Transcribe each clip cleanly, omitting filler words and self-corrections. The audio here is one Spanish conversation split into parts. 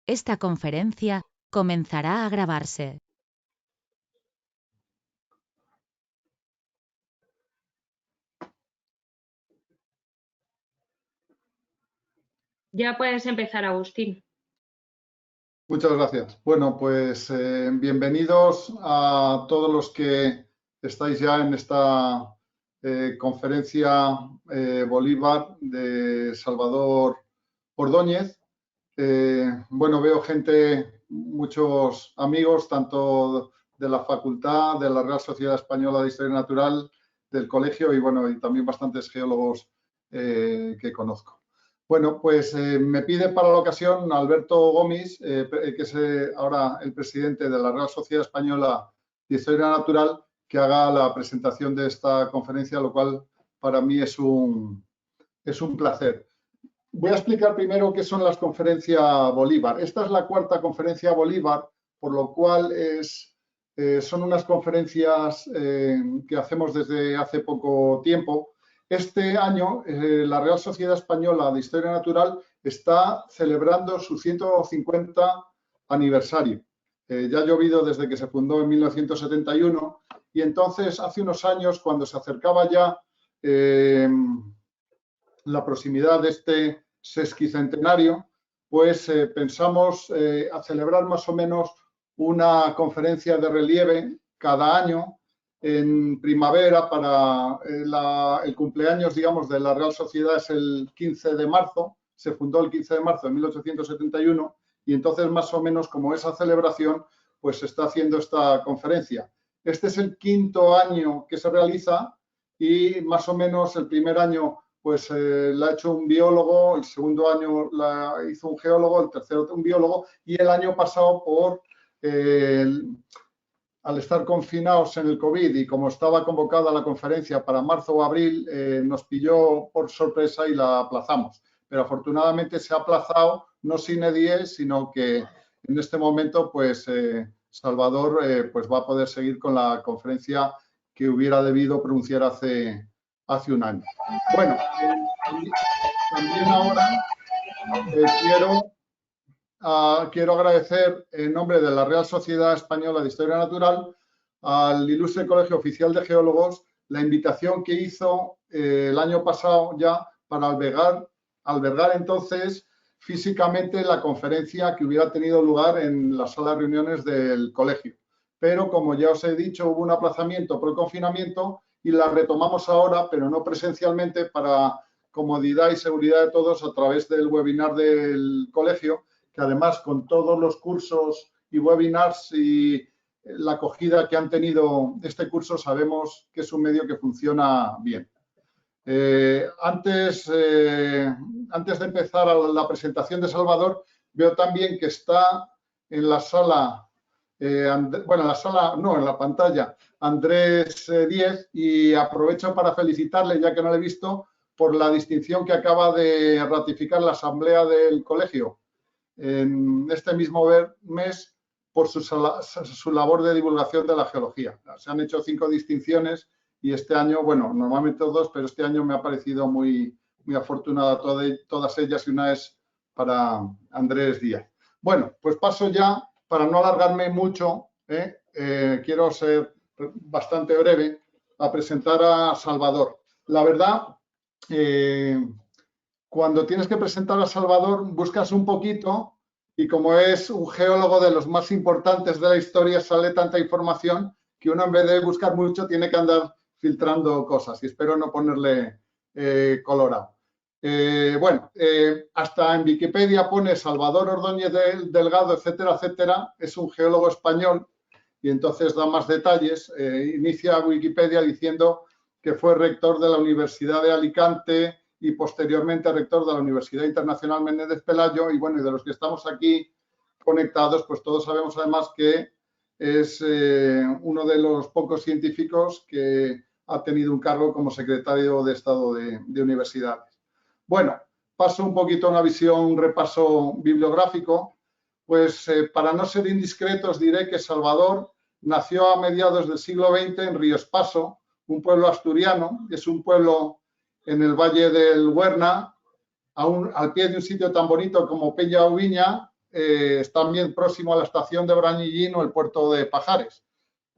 Esta conferencia comenzará a grabarse. Ya puedes empezar, Agustín. Muchas gracias. Bueno, pues bienvenidos a todos los que estáis ya en esta conferencia Bolívar de Salvador Ordóñez. Bueno, veo gente, muchos amigos, tanto de la facultad, de la Real Sociedad Española de Historia Natural, del colegio y bueno, y también bastantes geólogos que conozco. Bueno, pues me pide para la ocasión Alberto Gomis, que es ahora el presidente de la Real Sociedad Española de Historia Natural, que haga la presentación de esta conferencia, lo cual para mí es un placer. Voy a explicar primero qué son las conferencias Bolívar. Esta es la cuarta conferencia Bolívar, por lo cual son unas conferencias que hacemos desde hace poco tiempo. Este año la Real Sociedad Española de Historia Natural está celebrando su 150 aniversario. Ya ha llovido desde que se fundó en 1971 y entonces hace unos años, cuando se acercaba ya la proximidad de este sesquicentenario, pues pensamos a celebrar más o menos una conferencia de relieve cada año en primavera para el cumpleaños, digamos, de la Real Sociedad es el 15 de marzo, se fundó el 15 de marzo de 1871 y entonces más o menos como esa celebración pues se está haciendo esta conferencia. Este es el quinto año que se realiza y más o menos el primer año pues la ha hecho un biólogo, el segundo año la hizo un geólogo, el tercero un biólogo y el año pasado al estar confinados en el COVID y como estaba convocada la conferencia para marzo o abril, nos pilló por sorpresa y la aplazamos. Pero afortunadamente se ha aplazado, no sine die, sino que en este momento pues Salvador pues va a poder seguir con la conferencia que hubiera debido pronunciar hace un año. Bueno, también ahora quiero agradecer en nombre de la Real Sociedad Española de Historia Natural al Ilustre Colegio Oficial de Geólogos la invitación que hizo el año pasado ya para albergar entonces físicamente la conferencia que hubiera tenido lugar en la sala de reuniones del colegio. Pero como ya os he dicho, hubo un aplazamiento por el confinamiento y la retomamos ahora, pero no presencialmente, para comodidad y seguridad de todos a través del webinar del colegio, que además con todos los cursos y webinars y la acogida que han tenido este curso sabemos que es un medio que funciona bien. Antes de empezar la presentación de Salvador, veo también que está en la sala, en la pantalla, Andrés Díez, y aprovecho para felicitarle, ya que no le he visto, por la distinción que acaba de ratificar la Asamblea del Colegio en este mismo mes por su labor de divulgación de la geología. Se han hecho 5 distinciones y este año, bueno, normalmente 2, pero este año me ha parecido muy afortunada todas ellas y una es para Andrés Díaz. Bueno, pues paso ya, para no alargarme mucho, quiero ser bastante breve, a presentar a Salvador. La verdad, cuando tienes que presentar a Salvador, buscas un poquito y como es un geólogo de los más importantes de la historia, sale tanta información que uno en vez de buscar mucho tiene que andar filtrando cosas y espero no ponerle colorado. Hasta en Wikipedia pone Salvador Ordóñez Delgado, etcétera, etcétera. Es un geólogo español y entonces da más detalles. Inicia Wikipedia diciendo que fue rector de la Universidad de Alicante y posteriormente rector de la Universidad Internacional Menéndez Pelayo y bueno, y de los que estamos aquí conectados, pues todos sabemos además que es uno de los pocos científicos que ha tenido un cargo como secretario de Estado de Universidades. Bueno, paso un poquito a una visión, un repaso bibliográfico. Pues para no ser indiscretos diré que Salvador nació a mediados del siglo XX en Ríos Paso, un pueblo asturiano, es un pueblo en el valle del Huerna, al pie de un sitio tan bonito como Peña Ubiña, es también próximo a la estación de Brañillín o el puerto de Pajares.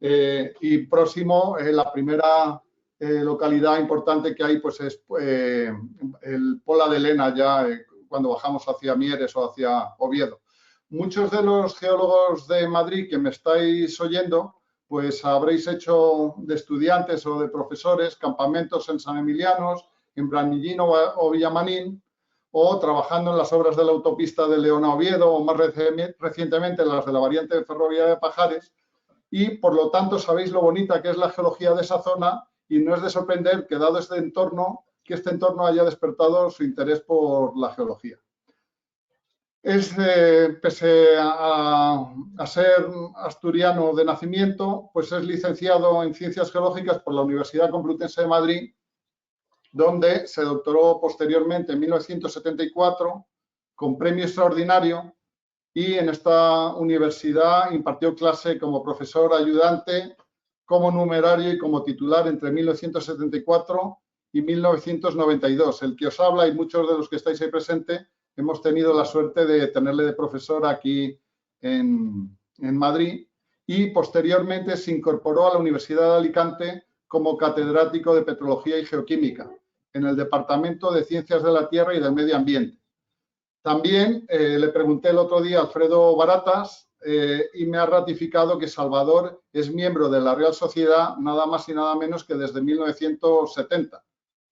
Y próximo, la primera localidad importante que hay pues es el Pola de Lena, ya cuando bajamos hacia Mieres o hacia Oviedo. Muchos de los geólogos de Madrid que me estáis oyendo, pues habréis hecho de estudiantes o de profesores campamentos en San Emilianos, en Brañillín o Villamanín, o trabajando en las obras de la autopista de León a Oviedo, o más recientemente las de la variante ferroviaria de Pajares, y por lo tanto sabéis lo bonita que es la geología de esa zona, y no es de sorprender que dado este entorno, que este entorno haya despertado su interés por la geología. Pese a ser asturiano de nacimiento, pues es licenciado en Ciencias Geológicas por la Universidad Complutense de Madrid, donde se doctoró posteriormente en 1974 con premio extraordinario, y en esta universidad impartió clase como profesor ayudante, como numerario y como titular entre 1974 y 1992. El que os habla y muchos de los que estáis ahí presentes hemos tenido la suerte de tenerle de profesor aquí en Madrid, y posteriormente se incorporó a la Universidad de Alicante como catedrático de Petrología y Geoquímica en el Departamento de Ciencias de la Tierra y del Medio Ambiente. También le pregunté el otro día a Alfredo Baratas y me ha ratificado que Salvador es miembro de la Real Sociedad nada más y nada menos que desde 1970.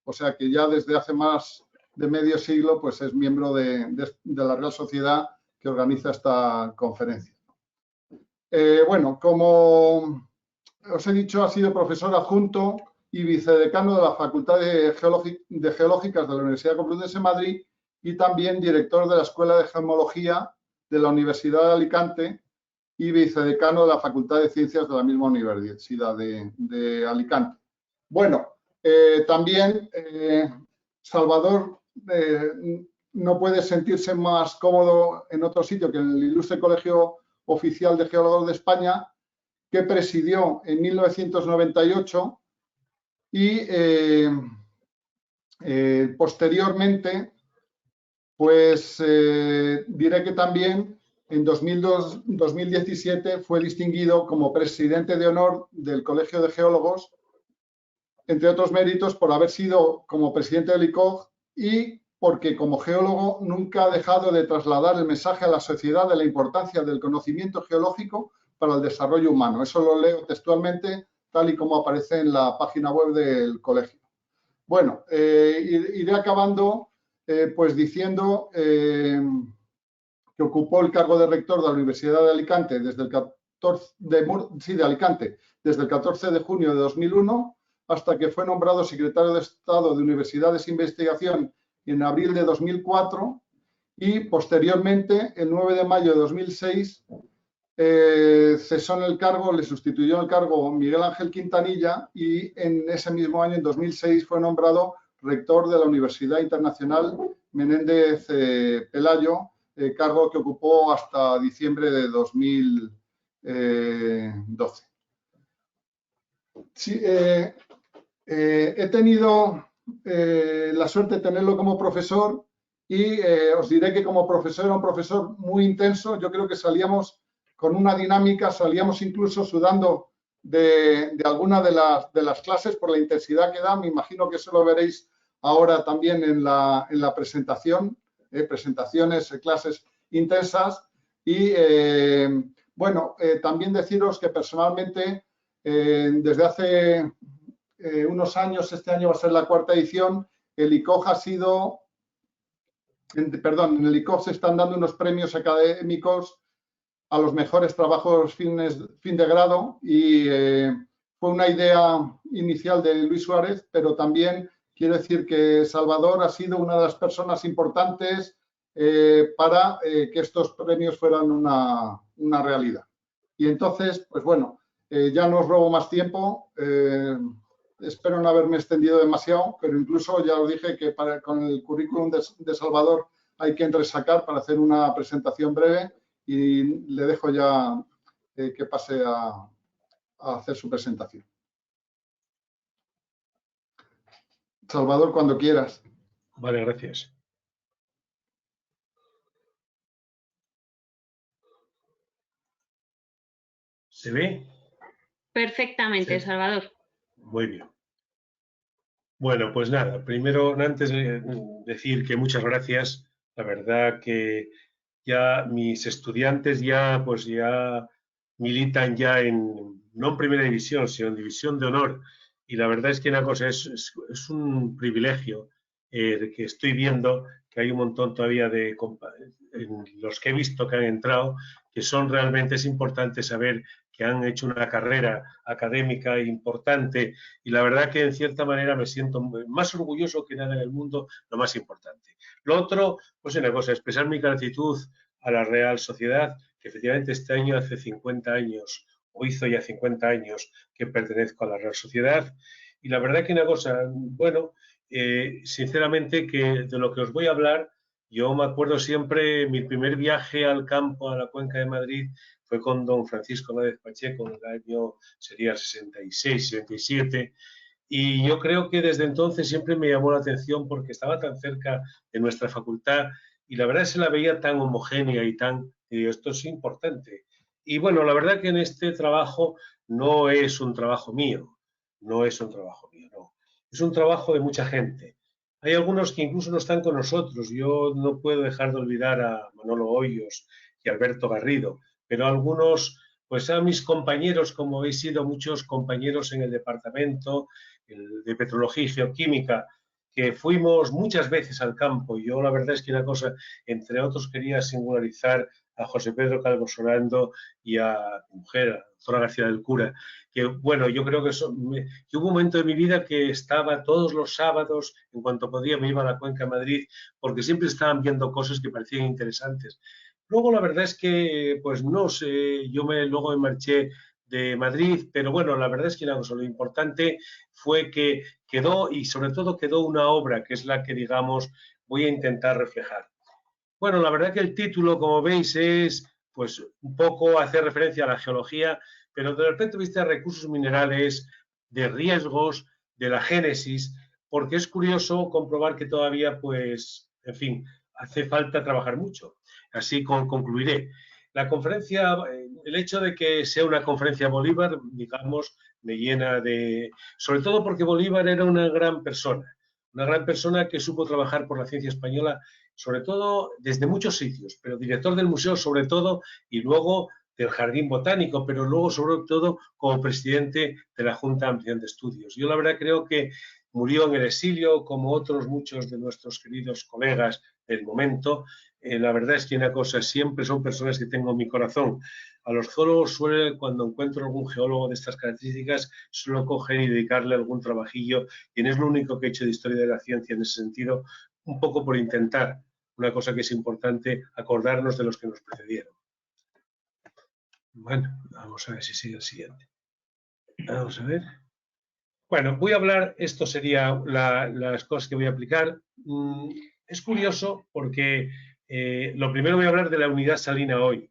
O sea que ya desde hace más de medio siglo pues es miembro de la Real Sociedad que organiza esta conferencia. Bueno, como os he dicho, ha sido profesor adjunto y vicedecano de la Facultad de Geológicas de la Universidad Complutense de Madrid, y también director de la Escuela de Geomología de la Universidad de Alicante y vicedecano de la Facultad de Ciencias de la misma Universidad de Alicante. Bueno, también Salvador no puede sentirse más cómodo en otro sitio que en el Ilustre Colegio Oficial de Geólogos de España, que presidió en 1998 y posteriormente, pues diré que también en 2017 fue distinguido como presidente de honor del Colegio de Geólogos, entre otros méritos por haber sido como presidente del ICOG y porque como geólogo nunca ha dejado de trasladar el mensaje a la sociedad de la importancia del conocimiento geológico para el desarrollo humano. Eso lo leo textualmente, tal y como aparece en la página web del colegio. Bueno, iré acabando pues diciendo que ocupó el cargo de rector de la Universidad de Alicante desde el 14 de junio de 2001 hasta que fue nombrado secretario de Estado de Universidades e Investigación en abril de 2004, y posteriormente, el 9 de mayo de 2006, cesó en el cargo, le sustituyó en el cargo Miguel Ángel Quintanilla, y en ese mismo año, en 2006, fue nombrado rector de la Universidad Internacional Menéndez Pelayo, cargo que ocupó hasta diciembre de 2012. Sí, he tenido la suerte de tenerlo como profesor, y os diré que como profesor era un profesor muy intenso. Yo creo que salíamos con una dinámica, salíamos incluso sudando de alguna de las clases por la intensidad que da. Me imagino que eso lo veréis ahora también en la presentación, presentaciones, clases intensas. Y bueno, también deciros que personalmente desde hace unos años, este año va a ser la 4ª edición, el ICOG ha sido, en el ICOG se están dando unos premios académicos a los mejores trabajos fin de grado, y fue una idea inicial de Luis Suárez, pero también quiero decir que Salvador ha sido una de las personas importantes para que estos premios fueran una realidad. Y entonces, pues bueno, ya no os robo más tiempo. Espero no haberme extendido demasiado, pero incluso ya os dije que con el currículum de Salvador hay que entresacar para hacer una presentación breve, y le dejo ya que pase a hacer su presentación. Salvador, cuando quieras. Vale, gracias. ¿Se ve? Perfectamente, Sí. Salvador. Muy bien. Bueno, pues nada, primero, antes de decir que muchas gracias, la verdad que ya mis estudiantes pues ya militan ya no en primera división, sino en división de honor. Y la verdad es que una cosa es un privilegio que estoy viendo que hay un montón todavía en los que he visto que han entrado, que son realmente es importante saber que han hecho una carrera académica importante y la verdad que en cierta manera me siento más orgulloso que nada en el mundo, lo más importante. Lo otro, pues una cosa, expresar mi gratitud a la Real Sociedad, que efectivamente este año hace 50 años, o hizo ya 50 años que pertenezco a la Real Sociedad. Y la verdad que una cosa, bueno, sinceramente que de lo que os voy a hablar, yo me acuerdo siempre, mi primer viaje al campo, a la Cuenca de Madrid, fue con don Francisco López Pacheco, en el año sería 66, 67, y yo creo que desde entonces siempre me llamó la atención porque estaba tan cerca de nuestra facultad y la verdad se la veía tan homogénea y esto es importante. Y bueno, la verdad que en este trabajo no es un trabajo mío, no es un trabajo mío, no. Es un trabajo de mucha gente. Hay algunos que incluso no están con nosotros. Yo no puedo dejar de olvidar a Manolo Hoyos y Alberto Garrido, pero algunos, pues a mis compañeros, como habéis sido muchos compañeros en el departamento de Petrología y Geoquímica, que fuimos muchas veces al campo. Yo la verdad es que una cosa, entre otros, quería singularizar a José Pedro Calvo Sorando y a mi mujer, a Zora García del Cura, que bueno, yo creo que hubo un momento de mi vida que estaba todos los sábados, en cuanto podía, me iba a la Cuenca de Madrid, porque siempre estaban viendo cosas que parecían interesantes. Luego la verdad es que, pues no sé, luego me marché de Madrid, pero bueno, la verdad es que lo importante fue que quedó, y sobre todo quedó una obra, que es la que, digamos, voy a intentar reflejar. Bueno, la verdad que el título, como veis, es pues un poco hacer referencia a la geología, pero desde el punto de vista de recursos minerales, de riesgos, de la génesis, porque es curioso comprobar que todavía, pues, en fin, hace falta trabajar mucho. Así concluiré. La conferencia, el hecho de que sea una conferencia Bolívar, digamos, me llena de... Sobre todo porque Bolívar era una gran persona que supo trabajar por la ciencia española, sobre todo desde muchos sitios, pero director del museo sobre todo, y luego del Jardín Botánico, pero luego sobre todo como presidente de la Junta de Ampliación de Estudios. Yo la verdad creo que murió en el exilio, como otros muchos de nuestros queridos colegas del momento. La verdad es que una cosa, siempre son personas que tengo en mi corazón. A los geólogos cuando encuentro algún geólogo de estas características, suelo coger y dedicarle algún trabajillo, y no es lo único que he hecho de historia de la ciencia en ese sentido, un poco por intentar una cosa que es importante, acordarnos de los que nos precedieron. Bueno, vamos a ver si sigue el siguiente. Vamos a ver. Bueno, voy a hablar, esto sería las cosas que voy a aplicar. Es curioso porque lo primero voy a hablar de la unidad salina hoy,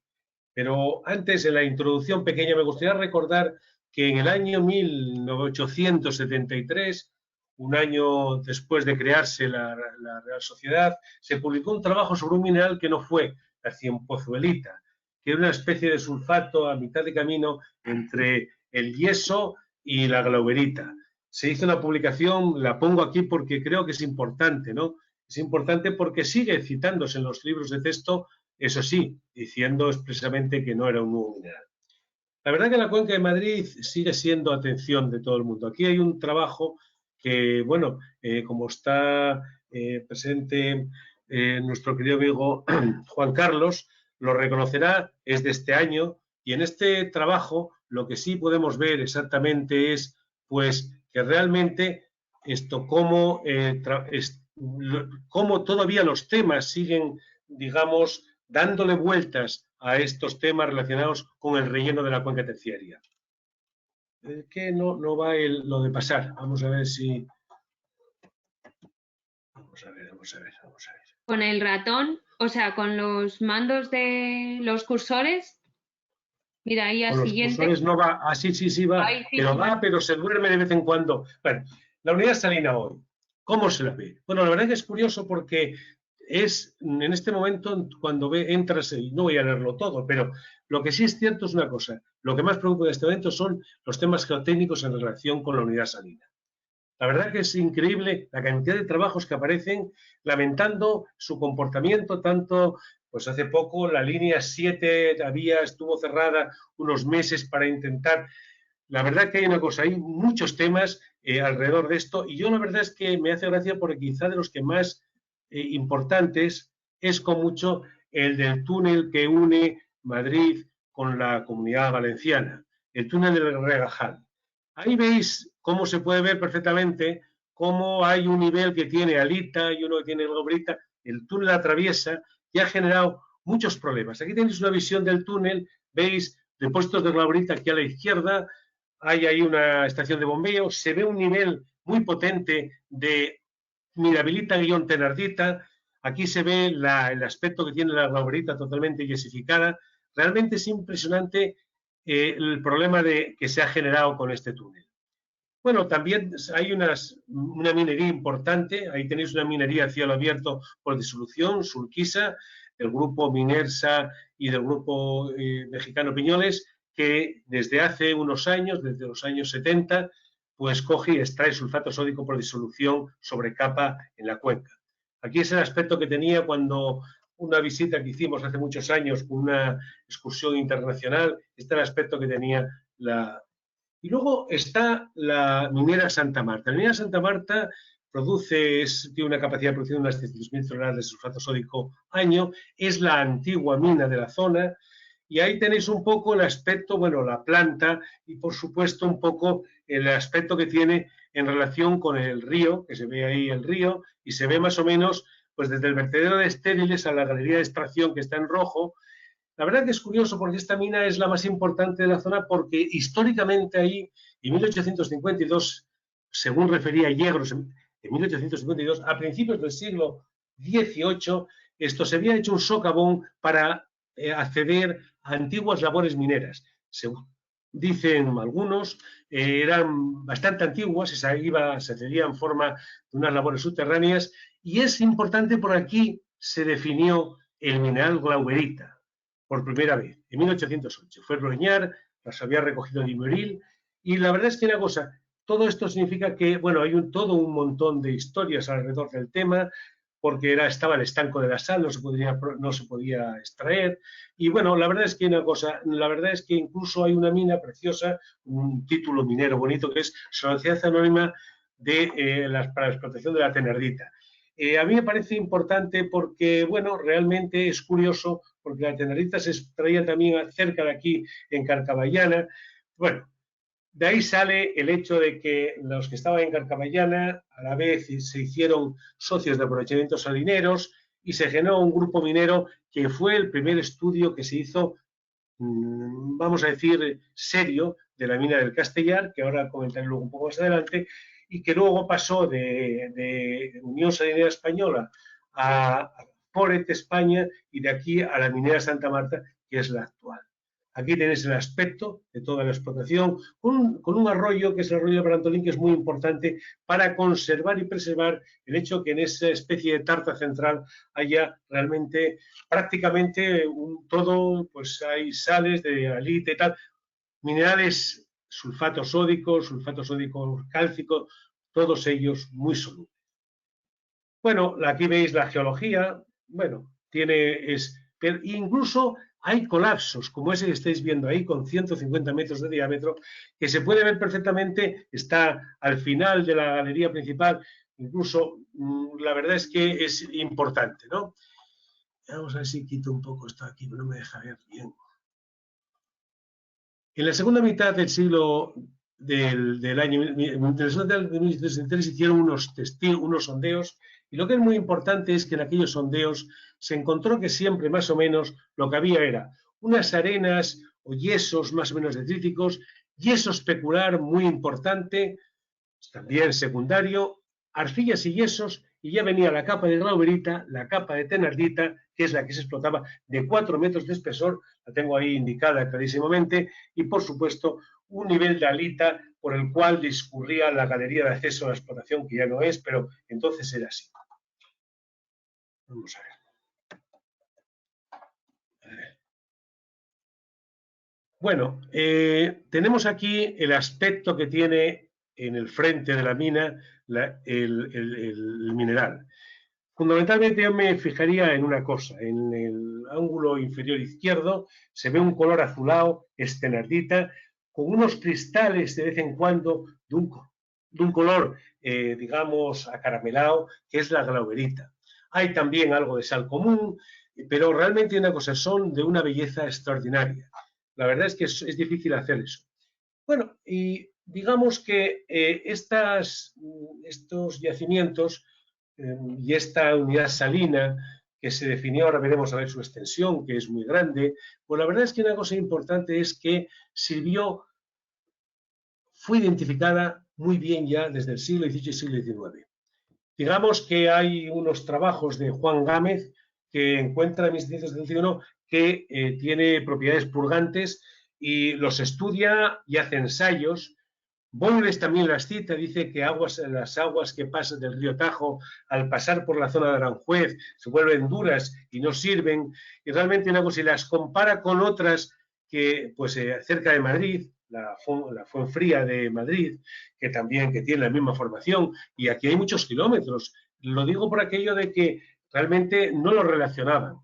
pero antes, en la introducción pequeña, me gustaría recordar que en el año 1873, un año después de crearse la Real Sociedad, se publicó un trabajo sobre un mineral que no fue la cienpozuelita, que era una especie de sulfato a mitad de camino entre el yeso y la glauberita. Se hizo una publicación, la pongo aquí porque creo que es importante, ¿no? Es importante porque sigue citándose en los libros de texto, eso sí, diciendo expresamente que no era un nuevo mineral. La verdad que la Cuenca de Madrid sigue siendo atención de todo el mundo. Aquí hay un trabajo que, bueno, como está presente nuestro querido amigo Juan Carlos, lo reconocerá, es de este año, y en este trabajo lo que sí podemos ver exactamente es, pues, que realmente cómo todavía los temas siguen, digamos, dándole vueltas a estos temas relacionados con el relleno de la cuenca terciaria. Que no va lo de pasar. Vamos a ver si... Vamos a ver. Con el ratón, o sea, con los mandos de los cursores. Mira, ahí al siguiente. Con los cursores no va, sí va, Ay, sí, pero va, pero se duerme de vez en cuando. Bueno, la unidad salina hoy, ¿cómo se la ve? Bueno, la verdad que es curioso porque es en este momento cuando entras, y no voy a leerlo todo, pero lo que sí es cierto es una cosa, lo que más preocupa en este momento son los temas geotécnicos en relación con la unidad salina. La verdad que es increíble la cantidad de trabajos que aparecen lamentando su comportamiento, tanto, pues hace poco la línea 7 estuvo cerrada unos meses para intentar. La verdad que hay una cosa, hay muchos temas alrededor de esto y yo la verdad es que me hace gracia porque quizá de los que más importantes es con mucho el del túnel que une Madrid con la Comunidad Valenciana, el túnel del Regajal. Ahí veis cómo se puede ver perfectamente cómo hay un nivel que tiene alita y uno que tiene globerita. El túnel atraviesa y ha generado muchos problemas. Aquí tenéis una visión del túnel, veis depósitos de globerita aquí a la izquierda, hay ahí una estación de bombeo, se ve un nivel muy potente de Mirabilita-Tenardita, aquí se ve el aspecto que tiene la globerita totalmente yesificada. Realmente es impresionante el problema que se ha generado con este túnel. Bueno, también hay una minería importante, ahí tenéis una minería a cielo abierto por disolución, Surquisa, del grupo Minersa y del grupo mexicano Piñoles, que desde hace unos años, desde los años 70, pues coge y extrae sulfato sódico por disolución sobre capa en la cuenca. Aquí es el aspecto que tenía cuando una visita que hicimos hace muchos años con una excursión internacional, este era el aspecto que tenía la... Y luego está la minera Santa Marta. La minera Santa Marta tiene una capacidad de producción de unas 600.000 toneladas de sulfato sódico año, es la antigua mina de la zona, y ahí tenéis un poco el aspecto, bueno, la planta y por supuesto un poco el aspecto que tiene en relación con el río, que se ve ahí el río, y se ve más o menos pues desde el vertedero de estériles a la galería de extracción que está en rojo. La verdad que es curioso porque esta mina es la más importante de la zona porque históricamente ahí, en 1852, según refería Yegros, en 1852, a principios del siglo XVIII, esto se había hecho un socavón para acceder a antiguas labores mineras. Según dicen algunos, eran bastante antiguas y se hacía en forma de unas labores subterráneas y es importante porque aquí se definió el mineral glauberita por primera vez, en 1808. Fue Brogniart, las había recogido de Imeril, y la verdad es que una cosa, todo esto significa que, bueno, hay todo un montón de historias alrededor del tema, porque estaba el estanco de la sal, no se podía extraer, y bueno, la verdad es que una cosa, la verdad es que incluso hay una mina preciosa, un título minero bonito, que es Sociedad Anónima para la explotación de la tenerdita. A mí me parece importante porque, bueno, realmente es curioso porque la tenerdita se extraía también cerca de aquí, en Carcaballana. Bueno, de ahí sale el hecho de que los que estaban en Carcaballana a la vez se hicieron socios de aprovechamientos salineros y se generó un grupo minero que fue el primer estudio que se hizo, vamos a decir, serio de la mina del Castellar, que ahora comentaré luego un poco más adelante, y que luego pasó de Unión Salinera Española a Poret, España, y de aquí a la minera Santa Marta, que es la actual. Aquí tenéis el aspecto de toda la explotación, con un arroyo, que es el arroyo de Brantolín, que es muy importante para conservar y preservar el hecho que en esa especie de tarta central haya realmente prácticamente todo, pues hay sales de alite y tal, minerales sulfato sódico cálcico, todos ellos muy solubles. Bueno, aquí veis la geología, bueno, pero incluso hay colapsos, como ese que estáis viendo ahí, con 150 metros de diámetro, que se puede ver perfectamente, está al final de la galería principal, incluso la verdad es que es importante, ¿no? Vamos a ver si quito un poco esto aquí, pero no me deja ver bien. En la segunda mitad del siglo del año 1963 hicieron unos sondeos y lo que es muy importante es que en aquellos sondeos se encontró que siempre más o menos lo que había era unas arenas o yesos más o menos detríticos, yeso especular muy importante, también secundario, arcillas y yesos, y ya venía la capa de glauberita, la capa de tenardita, que es la que se explotaba de 4 metros de espesor, la tengo ahí indicada clarísimamente, y por supuesto un nivel de alita por el cual discurría la galería de acceso a la explotación, que ya no es, pero entonces era así. Vamos a ver. Bueno, tenemos aquí el aspecto que tiene en el frente de la mina el mineral. Fundamentalmente yo me fijaría en una cosa, en el ángulo inferior izquierdo se ve un color azulado, estenardita, con unos cristales de vez en cuando de un color, digamos, acaramelado, que es la glauberita. Hay también algo de sal común, pero realmente una cosa, son de una belleza extraordinaria. La verdad es que es difícil hacer eso. Bueno, y digamos que estos yacimientos y esta unidad salina que se definió, ahora veremos a ver su extensión, que es muy grande, pues la verdad es que una cosa importante es que fue identificada muy bien ya desde el siglo XVIII y siglo XIX. Digamos que hay unos trabajos de Juan Gámez que encuentra en 1771 que tiene propiedades purgantes y los estudia y hace ensayos. Bowles también las cita, dice que las aguas que pasan del río Tajo al pasar por la zona de Aranjuez se vuelven duras y no sirven, y realmente una cosa, si las compara con otras que pues cerca de Madrid, la Fuenfría de Madrid, que también tiene la misma formación, y aquí hay muchos kilómetros, lo digo por aquello de que realmente no lo relacionaban.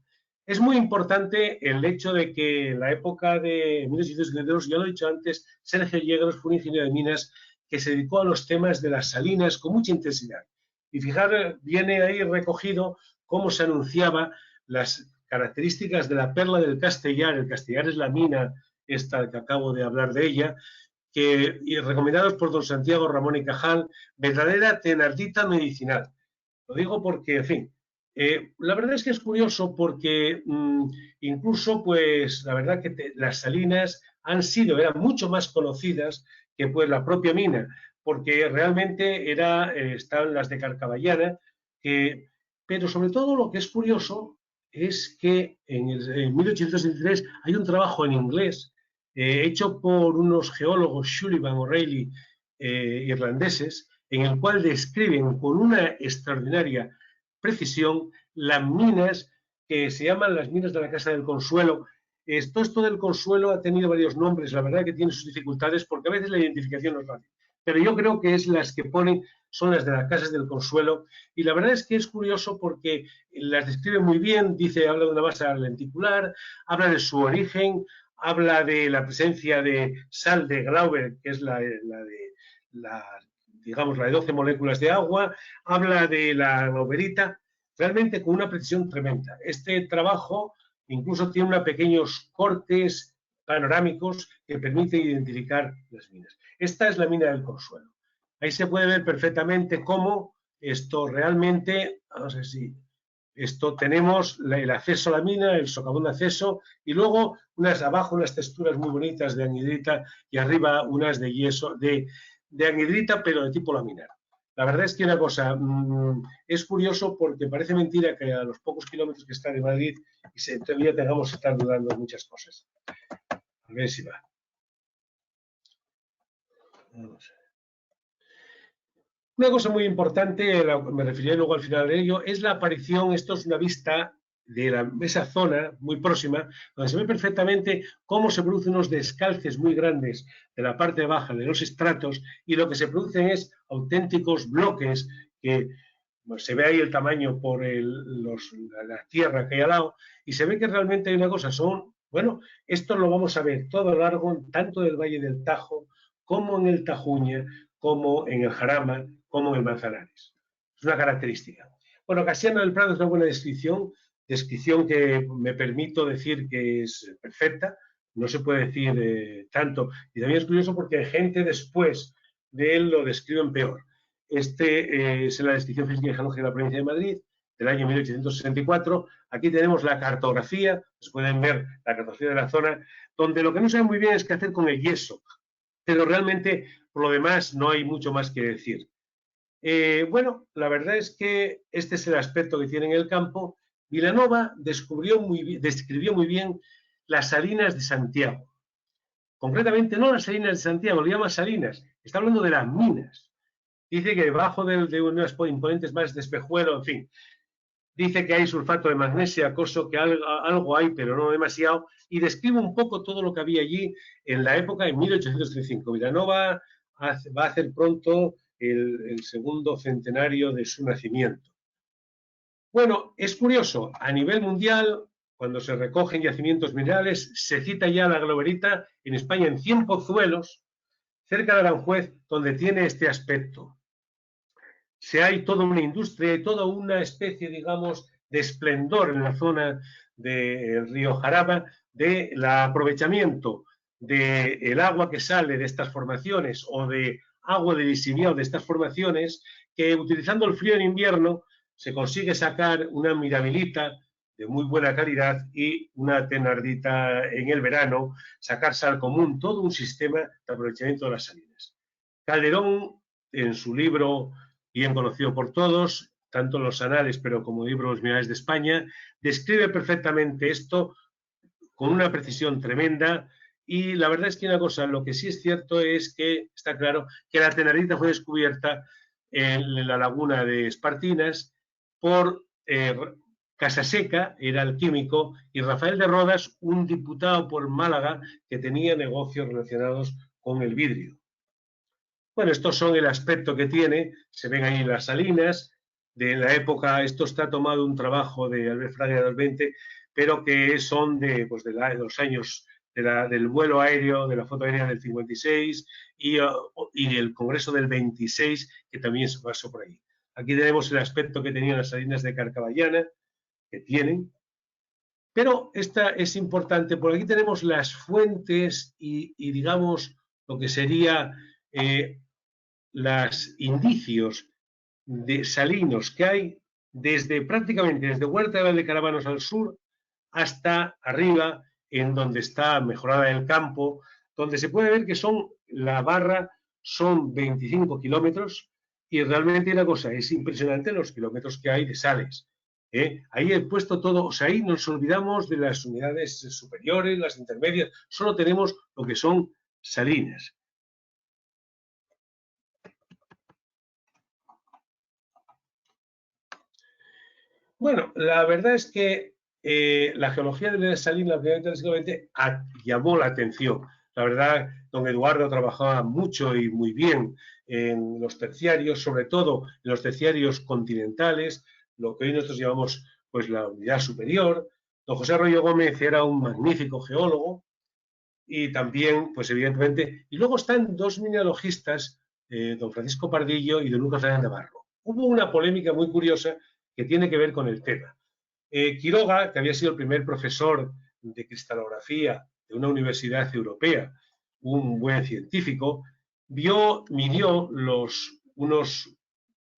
Es muy importante el hecho de que en la época de 1872, ya lo he dicho antes, Sergio Yegros fue un ingeniero de minas que se dedicó a los temas de las salinas con mucha intensidad. Y fijar, viene ahí recogido cómo se anunciaba las características de la perla del Castellar. El Castellar es la mina esta que acabo de hablar de ella, y recomendados por don Santiago Ramón y Cajal, verdadera tenardita medicinal. Lo digo porque, en fin, la verdad es que es curioso porque incluso, pues, la verdad que las salinas eran mucho más conocidas que pues la propia mina, porque realmente estaban las de Carcaballana, pero sobre todo lo que es curioso es que en 1863 hay un trabajo en inglés hecho por unos geólogos, Sullivan O'Reilly, irlandeses, en el cual describen con una extraordinaria precisión las minas que se llaman las minas de la Casa del Consuelo. Esto del Consuelo ha tenido varios nombres, la verdad que tiene sus dificultades porque a veces la identificación no es fácil, pero yo creo que es las que ponen, son las de las Casas del Consuelo, y la verdad es que es curioso porque las describe muy bien, habla de una masa lenticular, habla de su origen, habla de la presencia de sal de Glauber, que es la de 12 moléculas de agua, habla de la glauberita, realmente con una precisión tremenda. Este trabajo incluso tiene unos pequeños cortes panorámicos que permiten identificar las minas. Esta es la mina del Consuelo. Ahí se puede ver perfectamente cómo esto realmente, no sé si esto tenemos el acceso a la mina, el socavón de acceso, y luego abajo unas texturas muy bonitas de anhidrita y arriba unas de yeso, de anhidrita, pero de tipo laminar. La verdad es que una cosa, es curioso porque parece mentira que a los pocos kilómetros que está de Madrid y todavía tengamos que estar dudando de muchas cosas. A ver si va. Vamos a ver. Una cosa muy importante, me referiré luego al final de ello, es la aparición, esto es una vista de esa zona muy próxima, donde se ve perfectamente cómo se producen unos descalces muy grandes de la parte baja de los estratos, y lo que se producen es auténticos bloques que se ve ahí el tamaño por la tierra que hay al lado, y se ve que realmente hay una cosa, bueno, esto lo vamos a ver todo a lo largo, tanto del Valle del Tajo, como en el Tajuña, como en el Jarama, como en el Manzanares. Es una característica. Bueno, Casiano del Prado es una buena descripción que me permito decir que es perfecta, no se puede decir tanto, y también es curioso porque gente después de él lo describen peor. Es la descripción física y geológica de la provincia de Madrid, del año 1864. Aquí tenemos la cartografía, se pueden ver la cartografía de la zona, donde lo que no se ve muy bien es qué hacer con el yeso, pero realmente, por lo demás, no hay mucho más que decir. Bueno, la verdad es que este es el aspecto que tiene en el campo. Vilanova describió muy bien las salinas de Santiago. Concretamente, no las salinas de Santiago, lo llama salinas, está hablando de las minas. Dice que debajo de unas imponentes más de espejuelo, en fin. dice que hay sulfato de magnesio acoso, que algo hay, pero no demasiado, y describe un poco todo lo que había allí en la época de 1835. Vilanova va a hacer pronto el segundo centenario de su nacimiento. Bueno, es curioso, a nivel mundial, cuando se recogen yacimientos minerales, se cita ya la globerita en España en 100 pozuelos, cerca de Aranjuez, donde tiene este aspecto. Hay toda una industria y toda una especie, digamos, de esplendor en la zona del río Jarama, del aprovechamiento del agua que sale de estas formaciones o de agua de lisiviado de estas formaciones, que utilizando el frío en invierno se consigue sacar una mirabilita de muy buena calidad y una tenardita en el verano, sacar sal común, todo un sistema de aprovechamiento de las salinas. Calderón, en su libro bien conocido por todos, tanto en los anales, pero como libro Los Minerales de España, describe perfectamente esto con una precisión tremenda. Y la verdad es que una cosa, lo que sí es cierto es que está claro que la tenardita fue descubierta en la laguna de Espartinas por Casaseca, era el químico, y Rafael de Rodas, un diputado por Málaga que tenía negocios relacionados con el vidrio. Bueno, estos son el aspecto que tiene, se ven ahí las salinas, de la época, esto está tomado un trabajo de Albert Fraga del 20, pero que son de los años del vuelo aéreo, de la foto aérea del 56 y el Congreso del 26, que también se pasó por ahí. Aquí tenemos el aspecto que tenían las salinas de Carcaballana, que tienen, pero esta es importante, porque aquí tenemos las fuentes y digamos, lo que sería los indicios de salinos que hay prácticamente desde Huerta de Valdecaravanos al sur hasta arriba, en donde está Mejorada del Campo, donde se puede ver que la barra son 25 kilómetros y realmente una cosa, es impresionante los kilómetros que hay de sales. Ahí he puesto todo, o sea, ahí nos olvidamos de las unidades superiores, las intermedias, solo tenemos lo que son salinas. Bueno, la verdad es que la geología de las salinas del siglo XX llamó la atención. La verdad, don Eduardo trabajaba mucho y muy bien en los terciarios, sobre todo en los terciarios continentales, lo que hoy nosotros llamamos pues la unidad superior. Don José Arroyo Gómez era un magnífico geólogo y también, pues evidentemente, y luego están dos mineralogistas, don Francisco Pardillo y don Lucas Fernández Navarro. Hubo una polémica muy curiosa que tiene que ver con el tema. Quiroga, que había sido el primer profesor de cristalografía de una universidad europea, un buen científico, midió unos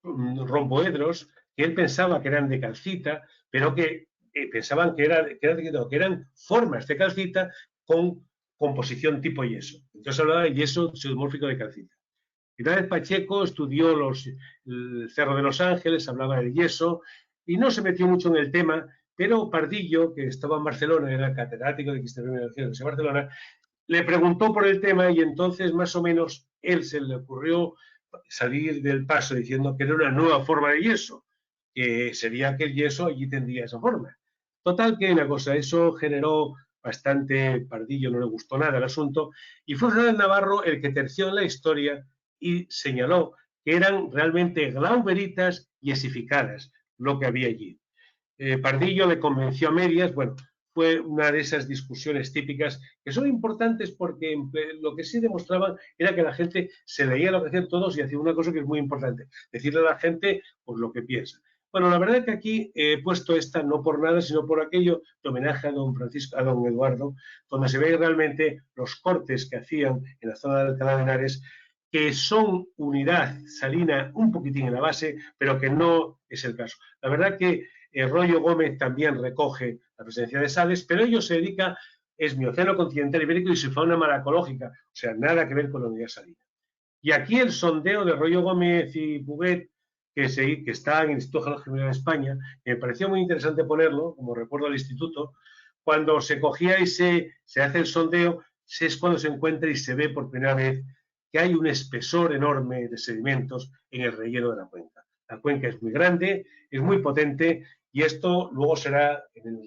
romboedros que él pensaba que eran de calcita, pero que pensaban que eran formas de calcita con composición tipo yeso. Entonces hablaba de yeso pseudomórfico de calcita. Y una vez Pacheco estudió el Cerro de los Ángeles, hablaba del yeso, y no se metió mucho en el tema, pero Pardillo, que estaba en Barcelona, era catedrático de Cristalografía de Barcelona, le preguntó por el tema y entonces más o menos él se le ocurrió salir del paso diciendo que era una nueva forma de yeso, que sería que el yeso allí tendría esa forma. Total que una cosa, eso generó bastante, Pardillo no le gustó nada el asunto, y fue Fernández Navarro el que terció en la historia y señaló que eran realmente glauberitas yesificadas lo que había allí. Pardillo le convenció a medias, bueno, fue una de esas discusiones típicas que son importantes porque lo que sí demostraban era que la gente se leía lo que hacían todos y hacía una cosa que es muy importante, decirle a la gente pues, lo que piensa. Bueno, la verdad es que aquí he puesto esta no por nada, sino por aquello de homenaje a don Francisco, a don Eduardo, donde se ve realmente los cortes que hacían en la zona de Alcalá de Henares, que son unidad salina un poquitín en la base, pero que no es el caso. La verdad que Rollo Gómez también recoge la presencia de sales, pero ello se dedica, es Mioceno continental ibérico y su fauna malacológica, o sea, nada que ver con la unidad salina. Y aquí el sondeo de Rollo Gómez y Puget, que está en el Instituto Geológico de España, me pareció muy interesante ponerlo, como recuerdo al instituto, cuando se cogía y se hace el sondeo, es cuando se encuentra y se ve por primera vez que hay un espesor enorme de sedimentos en el relleno de la cuenca. La cuenca es muy grande, es muy potente y esto luego será,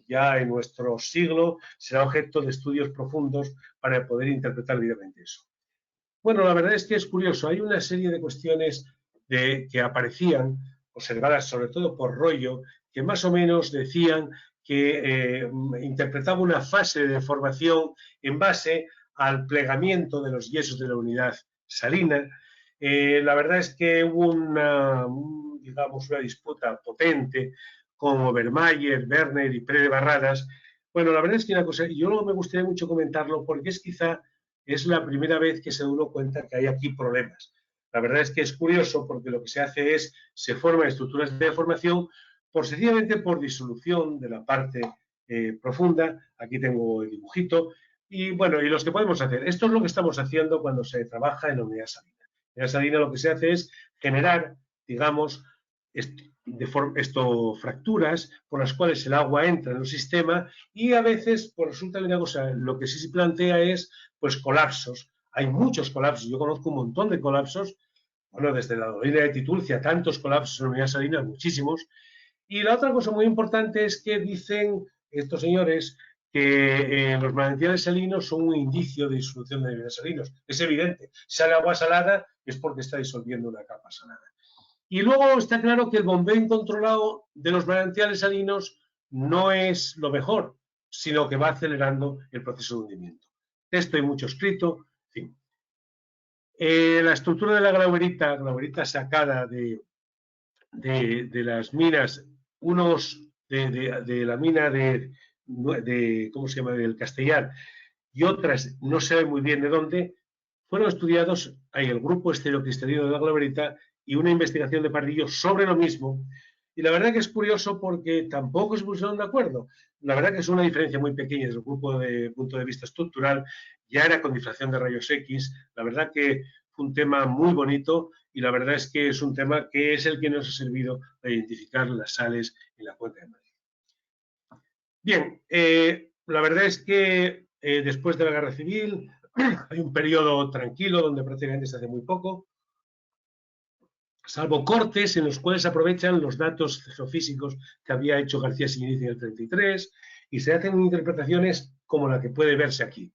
ya en nuestro siglo, será objeto de estudios profundos para poder interpretar debidamente eso. Bueno, la verdad es que es curioso, hay una serie de cuestiones que aparecían, observadas sobre todo por Royo, que más o menos decían que interpretaba una fase de deformación en base al plegamiento de los yesos de la unidad salina. La verdad es que hubo digamos, una disputa potente con Obermayer, Werner y Pere de Barradas. Bueno, la verdad es que una cosa, yo me gustaría mucho comentarlo porque quizá es la primera vez que se da uno cuenta que hay aquí problemas. La verdad es que es curioso porque lo que se hace es, se forman estructuras de deformación sencillamente por disolución de la parte profunda. Aquí tengo el dibujito. Y bueno, y los que podemos hacer. Esto es lo que estamos haciendo cuando se trabaja en la unidad salina. En la salina lo que se hace es generar, digamos, fracturas por las cuales el agua entra en el sistema y a veces pues resulta una cosa, lo que sí se plantea es pues colapsos. Hay muchos colapsos, yo conozco un montón de colapsos, bueno, desde la dolina de Titulcia, tantos colapsos en la unidad salina, muchísimos. Y la otra cosa muy importante es que dicen estos señores que los manantiales salinos son un indicio de disolución de niveles salinos. Es evidente, sale agua salada es porque está disolviendo una capa salada. Y luego está claro que el bombeo incontrolado de los manantiales salinos no es lo mejor, sino que va acelerando el proceso de hundimiento. Esto hay mucho escrito, en fin. La estructura de la glauberita sacada de las minas, unos de la mina ¿cómo se llama?, del Castellar, y otras no se ve muy bien de dónde, fueron estudiados, hay el grupo estereocristalino de la glauberita y una investigación de Pardillo sobre lo mismo. Y la verdad que es curioso porque tampoco se pusieron de acuerdo. La verdad que es una diferencia muy pequeña desde el grupo de punto de vista estructural, ya era con difracción de rayos X. La verdad que fue un tema muy bonito y la verdad es que es un tema que es el que nos ha servido para identificar las sales en la cuenca de Madrid. Bien, la verdad es que después de la Guerra Civil hay un periodo tranquilo donde prácticamente se hace muy poco, salvo cortes en los cuales aprovechan los datos geofísicos que había hecho García Siminis en el 33 y se hacen interpretaciones como la que puede verse aquí.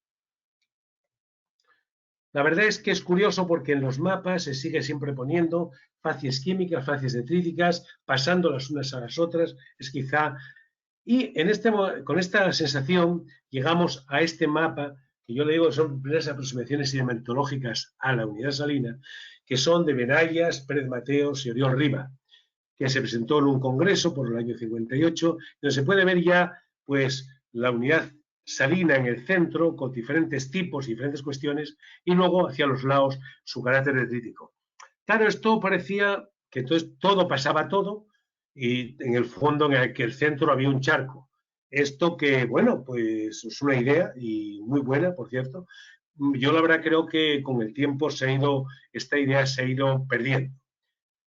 La verdad es que es curioso porque en los mapas se sigue siempre poniendo facies químicas, facies detríticas, pasando las unas a las otras, es quizá... Y con esta sensación llegamos a este mapa, que yo le digo que son primeras aproximaciones sedimentológicas a la unidad salina, que son de Benayas, Pérez Mateos y Oriol Riba, que se presentó en un congreso por el año 58, donde se puede ver ya pues, la unidad salina en el centro, con diferentes tipos y diferentes cuestiones, y luego hacia los lados su carácter detrítico. Claro, esto parecía que entonces todo pasaba todo, y en el fondo en el que el centro había un charco. Esto que, bueno, pues es una idea y muy buena, por cierto. Yo la verdad creo que con el tiempo esta idea se ha ido perdiendo.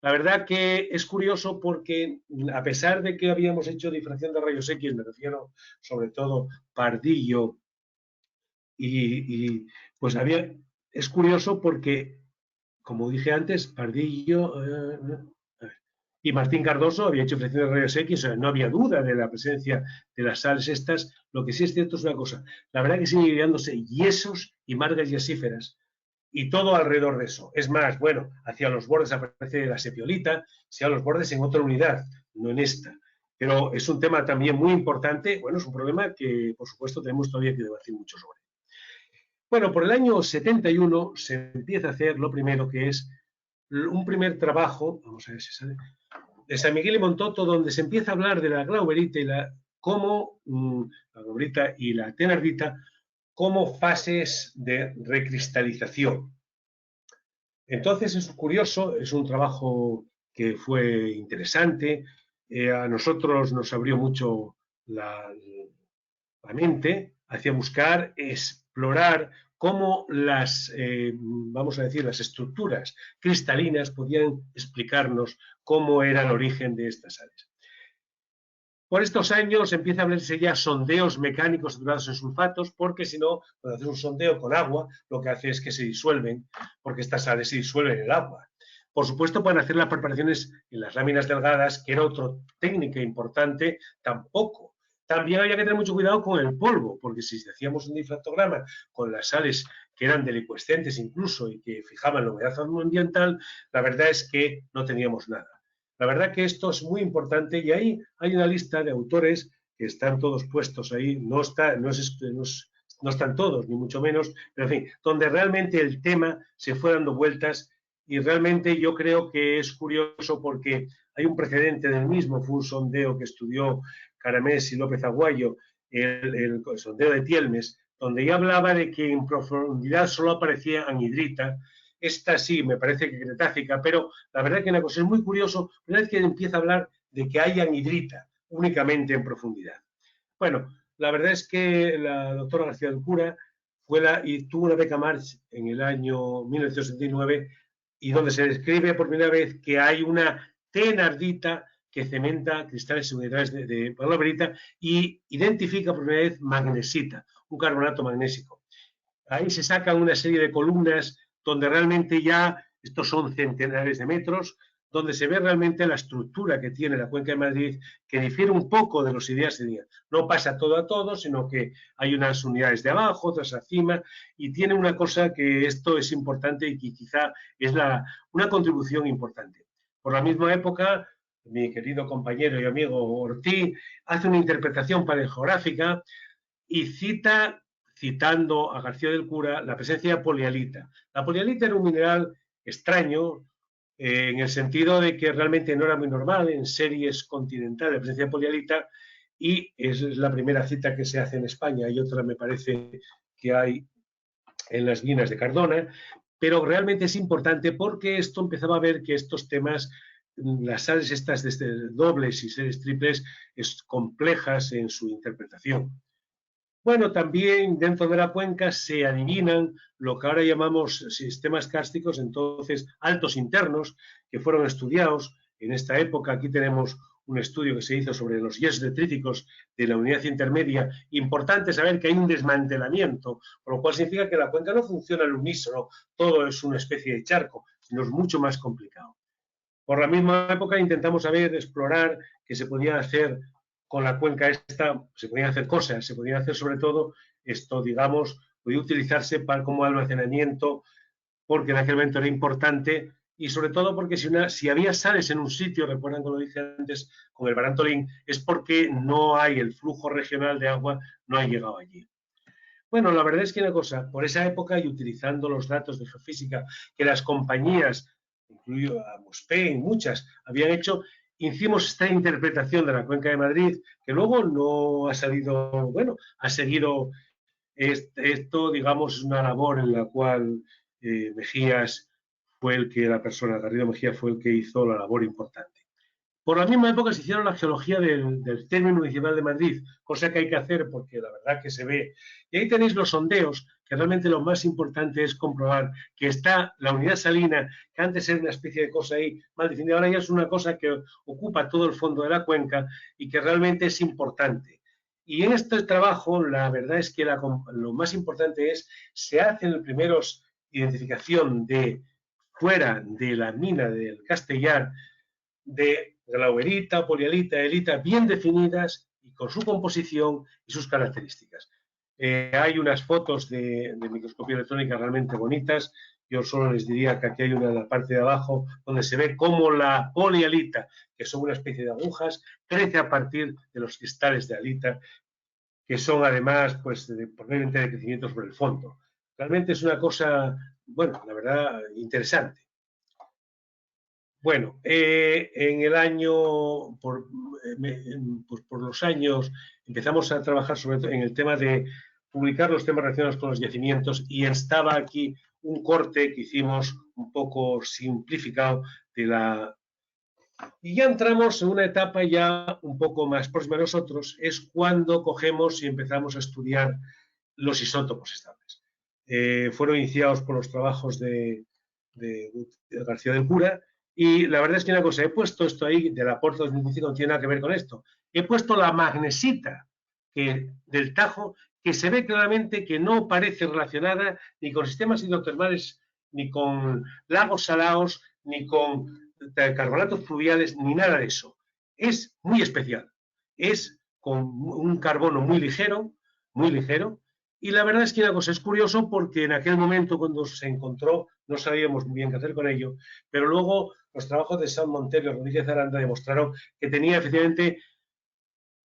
La verdad que es curioso porque a pesar de que habíamos hecho difracción de rayos X, me refiero sobre todo Pardillo, pues es curioso porque, como dije antes, Pardillo y Martín Cardoso había hecho difracción de rayos X, o sea, no había duda de la presencia de las sales estas. Lo que sí es cierto es una cosa, la verdad que siguen ideándose yesos y margas yesíferas, y todo alrededor de eso. Es más, bueno, hacia los bordes aparece la sepiolita, hacia los bordes en otra unidad, no en esta. Pero es un tema también muy importante, bueno, es un problema que, por supuesto, tenemos todavía que debatir mucho sobre. Bueno, por el año 71 se empieza a hacer lo primero, que es un primer trabajo, vamos a ver si sale, de San Miguel y Montoto, donde se empieza a hablar de la glauberita y la glauberita y la thenardita como fases de recristalización. Entonces es curioso, es un trabajo que fue interesante, a nosotros nos abrió mucho la mente hacia buscar, explorar cómo vamos a decir, las estructuras cristalinas podían explicarnos cómo era el origen de estas sales. Por estos años empieza a verse ya sondeos mecánicos saturados en sulfatos, porque si no, cuando haces un sondeo con agua, lo que hace es que se disuelven, porque estas sales se disuelven en el agua. Por supuesto, pueden hacer las preparaciones en las láminas delgadas, que era otra técnica importante, tampoco. También había que tener mucho cuidado con el polvo, porque si hacíamos un difractograma con las sales que eran delicuescentes incluso y que fijaban la humedad ambiental, la verdad es que no teníamos nada. La verdad que esto es muy importante y ahí hay una lista de autores que están todos puestos ahí, no están todos, ni mucho menos, pero en fin, donde realmente el tema se fue dando vueltas y realmente yo creo que es curioso porque hay un precedente del mismo, fue un sondeo que estudió Caramés y López Aguayo, el sondeo de Tielmes, donde ya hablaba de que en profundidad solo aparecía anhidrita. Esta sí me parece que cretácica, pero la verdad que una cosa es muy curioso, una vez que empieza a hablar de que hay anhidrita únicamente en profundidad. Bueno, la verdad es que la doctora García del Cura y tuvo una beca March en el año 1969 y donde se describe por primera vez que hay una tenardita que cementa cristales unidades de palaverita y identifica por primera vez magnesita, un carbonato magnésico. Ahí se sacan una serie de columnas donde realmente ya, estos son centenares de metros, donde se ve realmente la estructura que tiene la Cuenca de Madrid, que difiere un poco de los ideas de día. No pasa todo a todo, sino que hay unas unidades de abajo, otras encima, y tiene una cosa que esto es importante y que quizá es una contribución importante. Por la misma época, mi querido compañero y amigo Ortiz hace una interpretación paleogeográfica y citando a García del Cura, la presencia de polialita. La polialita era un mineral extraño en el sentido de que realmente no era muy normal en series continentales la presencia de polialita y es la primera cita que se hace en España y otra me parece que hay en las minas de Cardona, pero realmente es importante porque esto empezaba a ver que estos temas, las sales estas de dobles y series triples, es complejas en su interpretación. Bueno, también dentro de la cuenca se adivinan lo que ahora llamamos sistemas kársticos, entonces altos internos, que fueron estudiados en esta época. Aquí tenemos un estudio que se hizo sobre los yes detríticos de la unidad intermedia. Importante saber que hay un desmantelamiento, por lo cual significa que la cuenca no funciona al unísono, todo es una especie de charco, sino es mucho más complicado. Por la misma época intentamos explorar qué se podía hacer con la cuenca esta, se podían hacer cosas, se podían hacer sobre todo esto, digamos, podía utilizarse como almacenamiento porque en aquel momento era importante y sobre todo porque si había sales en un sitio, recuerdan como lo dije antes con el Barantolín, es porque no hay el flujo regional de agua, no ha llegado allí. Bueno, la verdad es que una cosa, por esa época y utilizando los datos de geofísica que las compañías, incluido a Mospe y muchas, habían hecho, hicimos esta interpretación de la Cuenca de Madrid, que luego no ha salido, bueno, ha seguido esto, digamos, es una labor en la cual Mejías fue Garrido Mejía fue el que hizo la labor importante. Por la misma época se hicieron la geología del término municipal de Madrid, cosa que hay que hacer porque la verdad que se ve. Y ahí tenéis los sondeos, que realmente lo más importante es comprobar que está la unidad salina, que antes era una especie de cosa ahí mal definida, ahora ya es una cosa que ocupa todo el fondo de la cuenca y que realmente es importante. Y en este trabajo, la verdad es que lo más importante se hacen los primeros identificación de fuera de la mina del Castellar, de glauberita, polialita, elita, bien definidas y con su composición y sus características. Hay unas fotos de microscopía electrónica realmente bonitas. Yo solo les diría que aquí hay una en la parte de abajo donde se ve cómo la polialita, que son una especie de agujas, crece a partir de los cristales de alita, que son además pues, probablemente de crecimiento sobre el fondo. Realmente es una cosa, bueno, la verdad, interesante. Bueno, en el año, por los años, empezamos a trabajar sobre todo en el tema de publicar los temas relacionados con los yacimientos y estaba aquí un corte que hicimos un poco simplificado de la... Y ya entramos en una etapa ya un poco más próxima a nosotros, es cuando cogemos y empezamos a estudiar los isótopos estables. Fueron iniciados por los trabajos de García del Cura. Y la verdad es que una cosa, he puesto esto ahí del aporte 2015, no tiene nada que ver con esto. He puesto la magnesita del Tajo, que se ve claramente que no parece relacionada ni con sistemas hidrotermales, ni con lagos salados, ni con carbonatos fluviales, ni nada de eso. Es muy especial. Es con un carbono muy ligero, y la verdad es que una cosa es curioso porque en aquel momento cuando se encontró no sabíamos muy bien qué hacer con ello, pero luego los trabajos de San Montero y Rodríguez Aranda demostraron que tenía efectivamente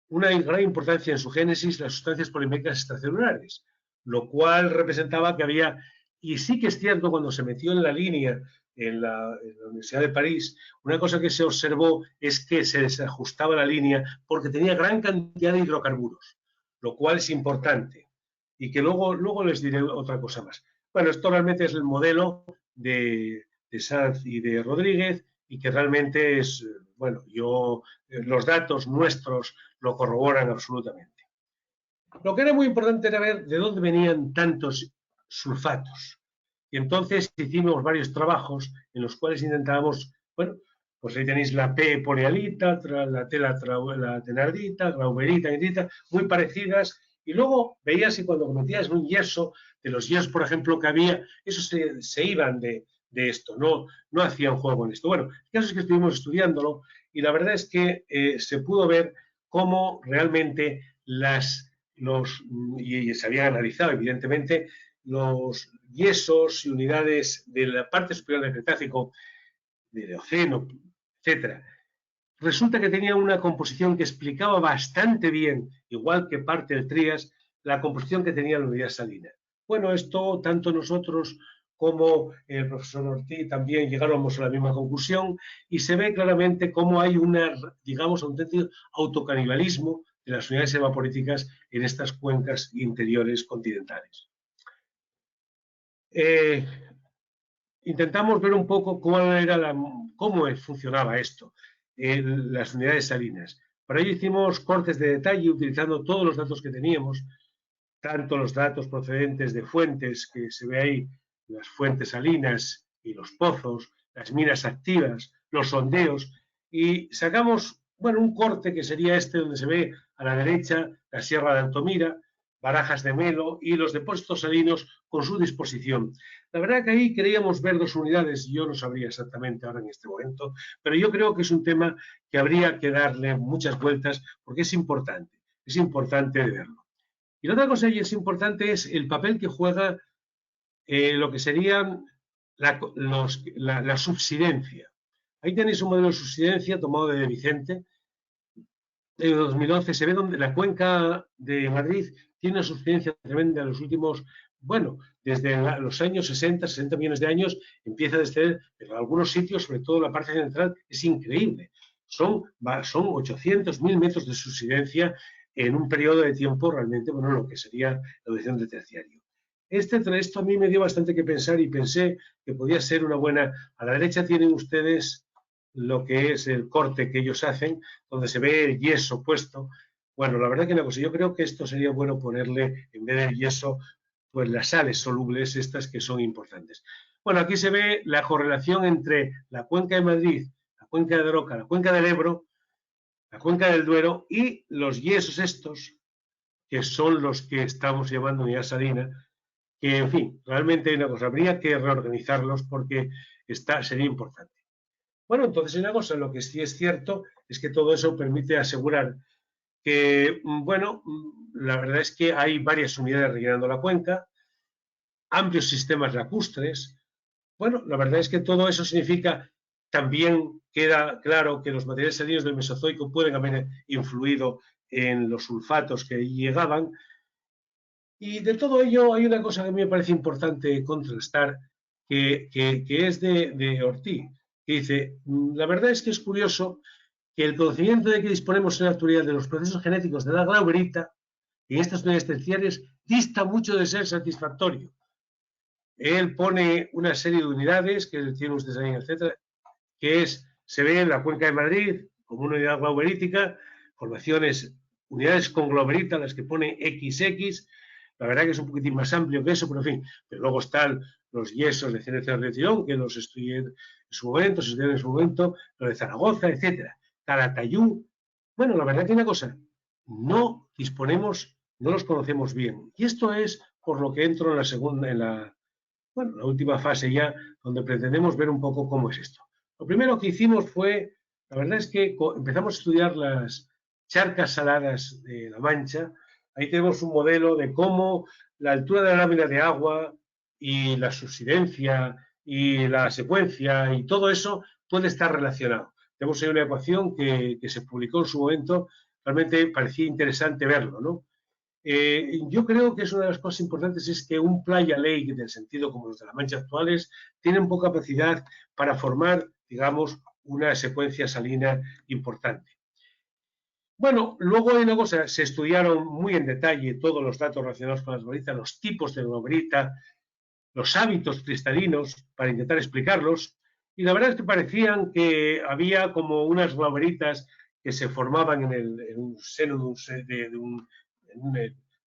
una gran importancia en su génesis las sustancias poliméricas extracelulares, lo cual representaba que había, y sí que es cierto cuando se metió en la línea en la Universidad de París, una cosa que se observó es que se desajustaba la línea porque tenía gran cantidad de hidrocarburos, lo cual es importante. Y que luego les diré otra cosa más. Bueno, esto realmente es el modelo de Sanz y de Rodríguez y que realmente es, bueno, los datos nuestros lo corroboran absolutamente. Lo que era muy importante era ver de dónde venían tantos sulfatos. Y entonces hicimos varios trabajos en los cuales intentábamos, bueno, pues ahí tenéis la P polialita, la tenardita, glauberita, muy parecidas. Y luego veías y cuando metías un yeso, de los yesos, por ejemplo, que había, esos se iban de esto, no hacían juego en esto. Bueno, el caso es que estuvimos estudiándolo y la verdad es que se pudo ver cómo realmente y se habían analizado, evidentemente, los yesos y unidades de la parte superior del Cretácico, del Eoceno, etcétera. Resulta que tenía una composición que explicaba bastante bien, igual que parte del Trías, la composición que tenía la unidad salina. Bueno, esto tanto nosotros como el profesor Ortiz también llegáramos a la misma conclusión y se ve claramente cómo hay digamos, auténtico autocanibalismo de las unidades evaporíticas en estas cuencas interiores continentales. Intentamos ver un poco cómo funcionaba esto, las unidades salinas. Para ello hicimos cortes de detalle utilizando todos los datos que teníamos, tanto los datos procedentes de fuentes, que se ve ahí, las fuentes salinas y los pozos, las minas activas, los sondeos, y sacamos, bueno, un corte que sería este donde se ve a la derecha la Sierra de Altomira, Barajas de Melo y los depósitos salinos con su disposición. La verdad que ahí queríamos ver dos unidades, yo no sabría exactamente ahora en este momento, pero yo creo que es un tema que habría que darle muchas vueltas porque es importante de verlo. Y la otra cosa que es importante es el papel que juega lo que serían la subsidencia. Ahí tenéis un modelo de subsidencia tomado de Vicente, de 2011, se ve donde la cuenca de Madrid tiene una subsidencia tremenda en los últimos, bueno, desde los años 60 millones de años, empieza a descender, pero en algunos sitios, sobre todo la parte central, es increíble. Son 800.000 metros de subsidencia en un periodo de tiempo realmente, bueno, lo que sería la duración de terciario. Esto a mí me dio bastante que pensar y pensé que podía ser una buena. A la derecha tienen ustedes lo que es el corte que ellos hacen, donde se ve el yeso puesto. Bueno, la verdad que una cosa, yo creo que esto sería bueno ponerle, en vez del yeso, pues las sales solubles, estas que son importantes. Bueno, aquí se ve la correlación entre la cuenca de Madrid, la cuenca de Daroca, la cuenca del Ebro, la cuenca del Duero y los yesos estos, que son los que estamos llamando unidad salina, que, en fin, realmente hay una cosa, habría que reorganizarlos porque sería importante. Bueno, entonces una cosa, lo que sí es cierto es que todo eso permite asegurar que, bueno, la verdad es que hay varias unidades rellenando la cuenca, amplios sistemas lacustres. Bueno, la verdad es que todo eso significa, también queda claro que los materiales salinos del Mesozoico pueden haber influido en los sulfatos que llegaban. Y de todo ello hay una cosa que a mí me parece importante contrastar, que es de Ortiz, que dice, la verdad es que es curioso que el conocimiento de que disponemos en la actualidad de los procesos genéticos de la glauberita en estas unidades terciarias dista mucho de ser satisfactorio. Él pone una serie de unidades, que tienen ustedes ahí, etcétera, que se ve en la cuenca de Madrid como una unidad glauberítica, unidades con glauberita, las que pone XX, la verdad que es un poquitín más amplio que eso, pero en fin, pero luego están los yesos de Cerezo de Tirón, que los estudié en su momento, se estudiaron en su momento, los de Zaragoza, etcétera. Calatayud. Bueno, la verdad que una cosa, no los conocemos bien. Y esto es por lo que entro en bueno, la última fase ya, donde pretendemos ver un poco cómo es esto. Lo primero que hicimos fue, la verdad es que empezamos a estudiar las charcas saladas de La Mancha. Ahí tenemos un modelo de cómo la altura de la lámina de agua y la subsidencia y la secuencia y todo eso puede estar relacionado. Tenemos ahí una ecuación que se publicó en su momento, realmente parecía interesante verlo, ¿no? Yo creo que es una de las cosas importantes es que un playa lake, en el sentido como los de La Mancha actuales, tienen poca capacidad para formar, digamos, una secuencia salina importante. Bueno, luego hay una cosa, se estudiaron muy en detalle todos los datos relacionados con las globeritas, los tipos de globerita, los hábitos cristalinos, para intentar explicarlos, y la verdad es que parecían que había como unas globeritas que se formaban en un seno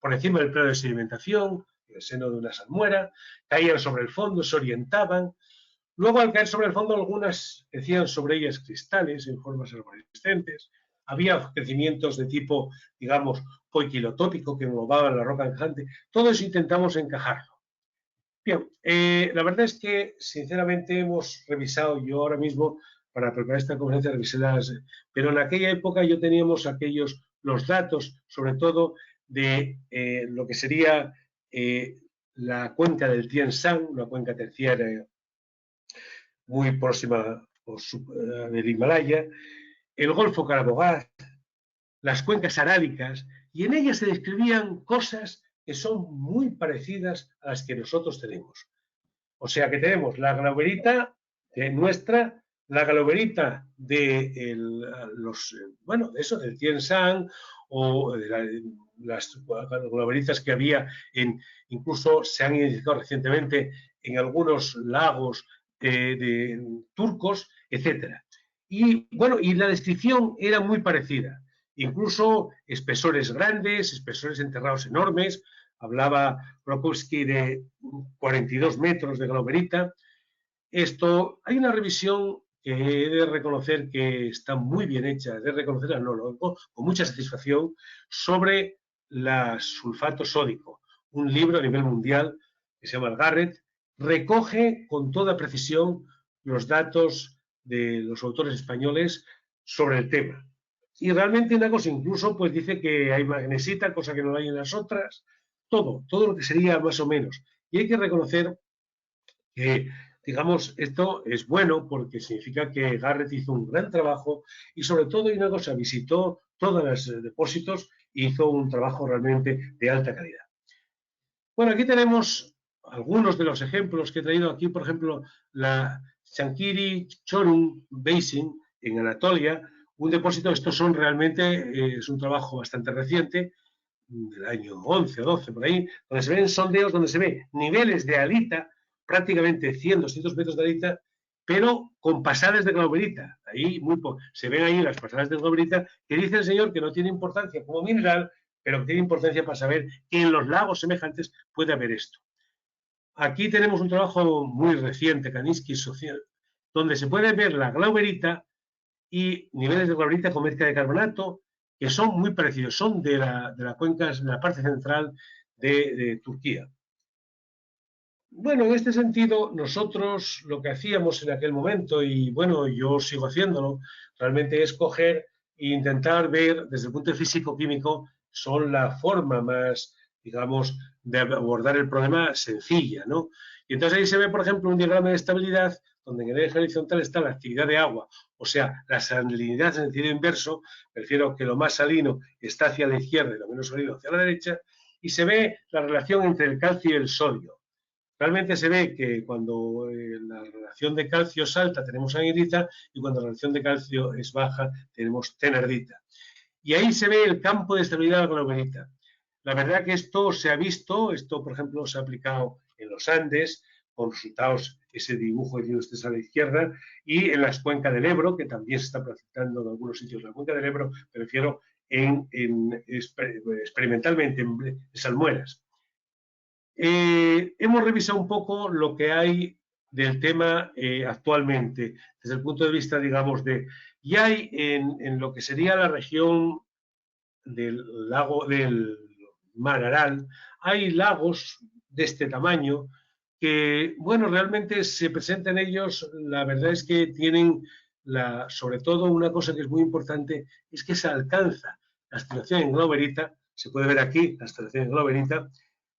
por encima del plano de sedimentación, en el seno de una salmuera, caían sobre el fondo, se orientaban. Luego, al caer sobre el fondo, algunas crecían sobre ellas cristales en formas arborescentes. Había crecimientos de tipo, digamos, poiquilotópico que englobaban la roca encajante. Todo eso intentamos encajarlo. Bien, la verdad es que, sinceramente, hemos revisado, yo ahora mismo, para preparar esta conferencia, revisé pero en aquella época yo teníamos los datos, sobre todo, de lo que sería la cuenca del Tien Shan, una cuenca terciaria muy próxima del Himalaya, el Golfo Carabogas, las cuencas arábicas, y en ellas se describían cosas que son muy parecidas a las que nosotros tenemos. O sea que tenemos la globerita nuestra, la globerita de del Tien Shan o de las globeritas que había incluso se han identificado recientemente en algunos lagos de turcos, etcétera. Y bueno, y la descripción era muy parecida, incluso espesores grandes, espesores enterrados enormes. Hablaba Brokowski de 42 metros de globerita. Hay una revisión que he de reconocer que está muy bien hecha, de reconocerla, con mucha satisfacción, sobre la sulfato sódico, un libro a nivel mundial que se llama el Garrett, recoge con toda precisión los datos de los autores españoles sobre el tema. Y realmente una cosa, incluso pues dice que hay magnesita, cosa que no hay en las otras, todo lo que sería más o menos. Y hay que reconocer que, digamos, esto es bueno porque significa que Garrett hizo un gran trabajo y sobre todo hay una cosa, visitó todos los depósitos e hizo un trabajo realmente de alta calidad. Bueno, aquí tenemos algunos de los ejemplos que he traído aquí, por ejemplo, la Chankiri Chorum Basin en Anatolia, un depósito, estos son realmente, es un trabajo bastante reciente, del año 11 o 12 por ahí, donde se ven sondeos, donde se ve niveles de halita, prácticamente 100, 200 metros de halita, pero con pasadas de globerita. Ahí se ven ahí las pasadas de globerita que dice el señor que no tiene importancia como mineral, pero que tiene importancia para saber que en los lagos semejantes puede haber esto. Aquí tenemos un trabajo muy reciente, Kaninsky Social, donde se puede ver la globerita y niveles de globerita con mezcla de carbonato, que son muy parecidos, son de la cuenca, de la parte central de Turquía. Bueno, en este sentido, nosotros lo que hacíamos en aquel momento, y bueno, yo sigo haciéndolo, realmente es coger e intentar ver, desde el punto de físico-químico, son la forma más, digamos, de abordar el problema sencilla, ¿no? Y entonces ahí se ve, por ejemplo, un diagrama de estabilidad donde en el eje horizontal está la actividad de agua, o sea, la salinidad en sentido inverso, prefiero que lo más salino está hacia la izquierda y lo menos salino hacia la derecha, y se ve la relación entre el calcio y el sodio. Realmente se ve que cuando la relación de calcio es alta tenemos anhidrita y cuando la relación de calcio es baja tenemos tenerdita. Y ahí se ve el campo de estabilidad de la globerita. La verdad que esto se ha visto, esto por ejemplo se ha aplicado en los Andes, con resultados, ese dibujo que tiene ustedes a la izquierda, y en las cuencas del Ebro, que también se está practicando en algunos sitios la cuenca del Ebro, me refiero experimentalmente en salmueras. Hemos revisado un poco lo que hay del tema actualmente, desde el punto de vista, digamos, y hay en lo que sería la región del lago del Mar Aral, hay lagos de este tamaño, que, bueno, realmente se presenta en ellos, la verdad es que tienen, sobre todo una cosa que es muy importante, es que se alcanza la aceleración en globerita, se puede ver aquí la aceleración en globerita,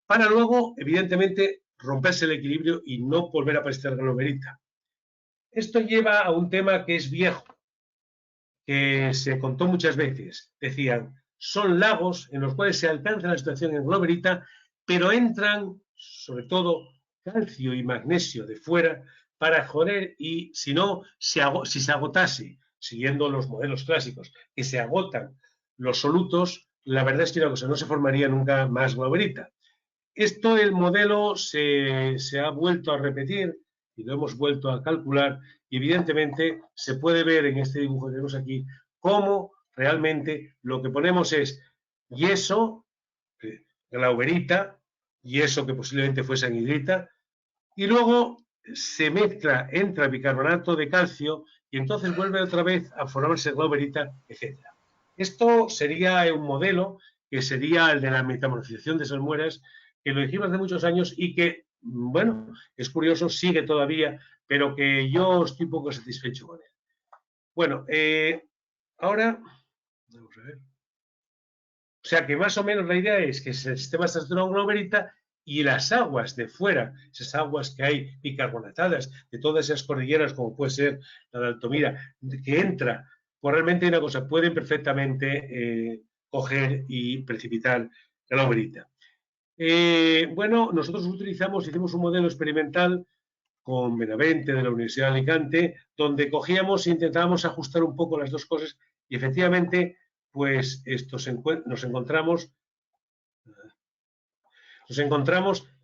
para luego, evidentemente, romperse el equilibrio y no volver a aparecer globerita. Esto lleva a un tema que es viejo, que se contó muchas veces. Decían, son lagos en los cuales se alcanza la situación en globerita, pero entran, sobre todo, calcio y magnesio de fuera para joder, y si no, si se agotase, siguiendo los modelos clásicos, que se agotan los solutos, la verdad es que una cosa, no se formaría nunca más globerita. Esto, el modelo se ha vuelto a repetir y lo hemos vuelto a calcular, y evidentemente se puede ver en este dibujo que tenemos aquí cómo realmente lo que ponemos es yeso, glauberita, yeso que posiblemente fuese anhidrita, y luego se mezcla, entra bicarbonato de calcio y entonces vuelve otra vez a formarse glauberita, etc. Esto sería un modelo que sería el de la metamorfización de salmueras, que lo dijimos hace muchos años y que, bueno, es curioso, sigue todavía, pero que yo estoy poco satisfecho con él. Bueno, ahora, vamos a ver. O sea que más o menos la idea es que el sistema está en globerita y las aguas de fuera, esas aguas que hay bicarbonatadas de todas esas cordilleras, como puede ser la de Altamira, que entra, pues realmente hay una cosa, pueden perfectamente coger y precipitar la globerita. Bueno, nosotros hicimos un modelo experimental con Benavente de la Universidad de Alicante, donde cogíamos e intentábamos ajustar un poco las dos cosas y efectivamente, pues nos encontramos